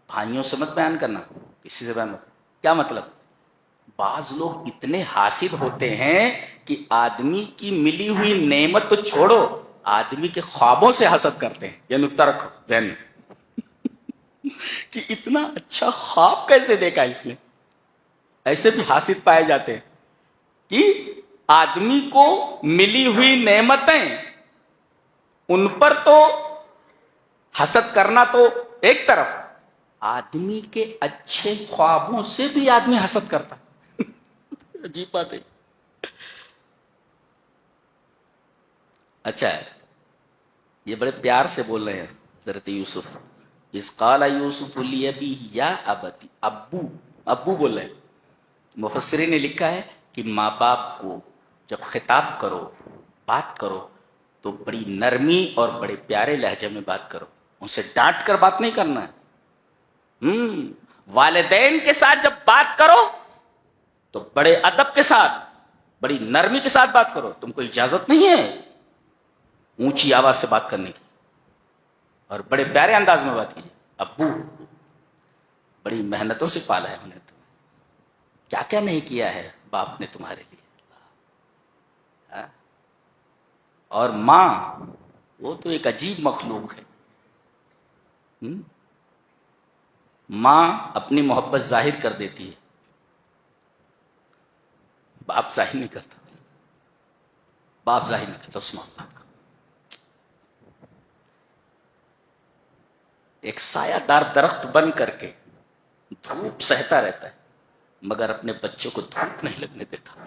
بھائیوں سے مت بیان کرنا، کسی سے بیان مت. کیا مطلب؟ بعض لوگ اتنے حاسد ہوتے ہیں کہ آدمی کی ملی ہوئی نعمت تو چھوڑو، آدمی کے خوابوں سے حسد کرتے ہیں. یہ نکتہ رکھو ذہن میں کہ اتنا اچھا خواب کیسے دیکھا اس نے. ایسے بھی حاسد پائے جاتے ہیں کہ آدمی کو ملی ہوئی نعمتیں ان پر تو حسد کرنا تو ایک طرف، آدمی کے اچھے خوابوں سے بھی آدمی حسد کرتا. عجیب بات ہے. اچھا ہے، یہ بڑے پیار سے بول رہے ہیں حضرت یوسف. اذ قال یوسف لأبیہ یا ابتی، ابو بول رہے ہیں. مفسرین نے لکھا ہے کہ ماں باپ کو جب خطاب کرو، بات کرو، تو بڑی نرمی اور بڑے پیارے لہجے میں بات کرو، ان سے ڈانٹ کر بات نہیں کرنا ہے. والدین کے ساتھ جب بات کرو تو بڑے ادب کے ساتھ، بڑی نرمی کے ساتھ بات کرو. تم کو اجازت نہیں ہے اونچی آواز سے بات کرنے کی، اور بڑے پیارے انداز میں بات کیجیے. ابو بڑی محنتوں سے پالا ہے انہیں، کیا کیا نہیں کیا ہے باپ نے تمہارے لیے. اور ماں وہ تو ایک عجیب مخلوق ہے. ماں اپنی محبت ظاہر کر دیتی ہے، باپ ظاہر نہیں کرتا. باپ ظاہر نہیں کرتا اس محبت کا. ایک سایہ دار درخت بن کر کے دھوپ سہتا رہتا ہے مگر اپنے بچوں کو دھوپ نہیں لگنے دیتا.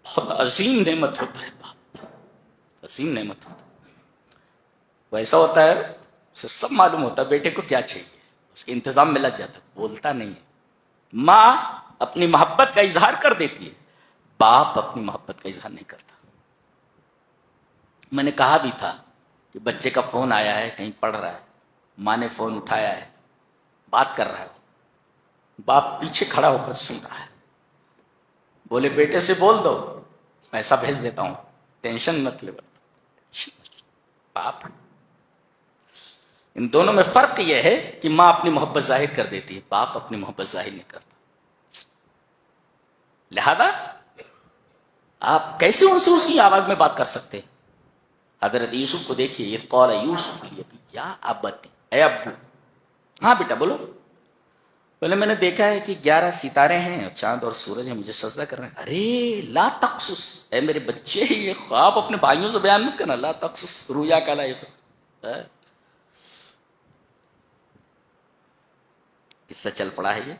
بہت عظیم نعمت ہوتا ہے باپ، عظیم نعمت ہوتا ہے. وہ ایسا ہوتا ہے اسے سب معلوم ہوتا ہے بیٹے کو کیا چاہیے، اس کے انتظام میں لگ جاتا ہے، بولتا نہیں ہے. ماں اپنی محبت کا اظہار کر دیتی ہے، باپ اپنی محبت کا اظہار نہیں کرتا. میں نے کہا بھی تھا کہ بچے کا فون آیا ہے، کہیں پڑھ رہا ہے، ماں نے فون اٹھایا ہے، بات کر رہا ہے، باپ پیچھے کھڑا ہو کر سن رہا ہے. بولے بیٹے سے بول دو پیسہ بھیج دیتا ہوں، ٹینشن مت لے. باپ، ان دونوں میں فرق یہ ہے کہ ماں اپنی محبت ظاہر کر دیتی ہے، باپ اپنی محبت ظاہر نہیں کرتا. لہذا آپ کیسے ان سے اسی آواز میں بات کر سکتے ہیں؟ حضرت یوسف کو دیکھیے، یہ قال یوسف یا ابتی، اے ابو. ہاں بیٹا بولو. پہلے میں نے دیکھا ہے کہ 11 ستارے ہیں اور چاند اور سورج ہیں، مجھے سجدہ کر رہے ہیں. ارے لا تقصص، اے میرے بچے یہ خواب اپنے بھائیوں سے بیان مت کرنا. لا تقصص رویا کا لا اس سے چل پڑا ہے. یہ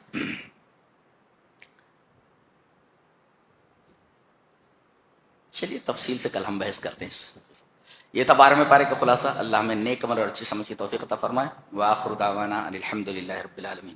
چلیے تفصیل سے کل ہم بحث کرتے ہیں. یہ تھا 12ویں پارے کا خلاصہ. اللہ ہمیں نیک عمل اور اچھی سمجھ کی توفیق عطا فرمائے. وآخر دعوانا الحمد للہ رب العالمین.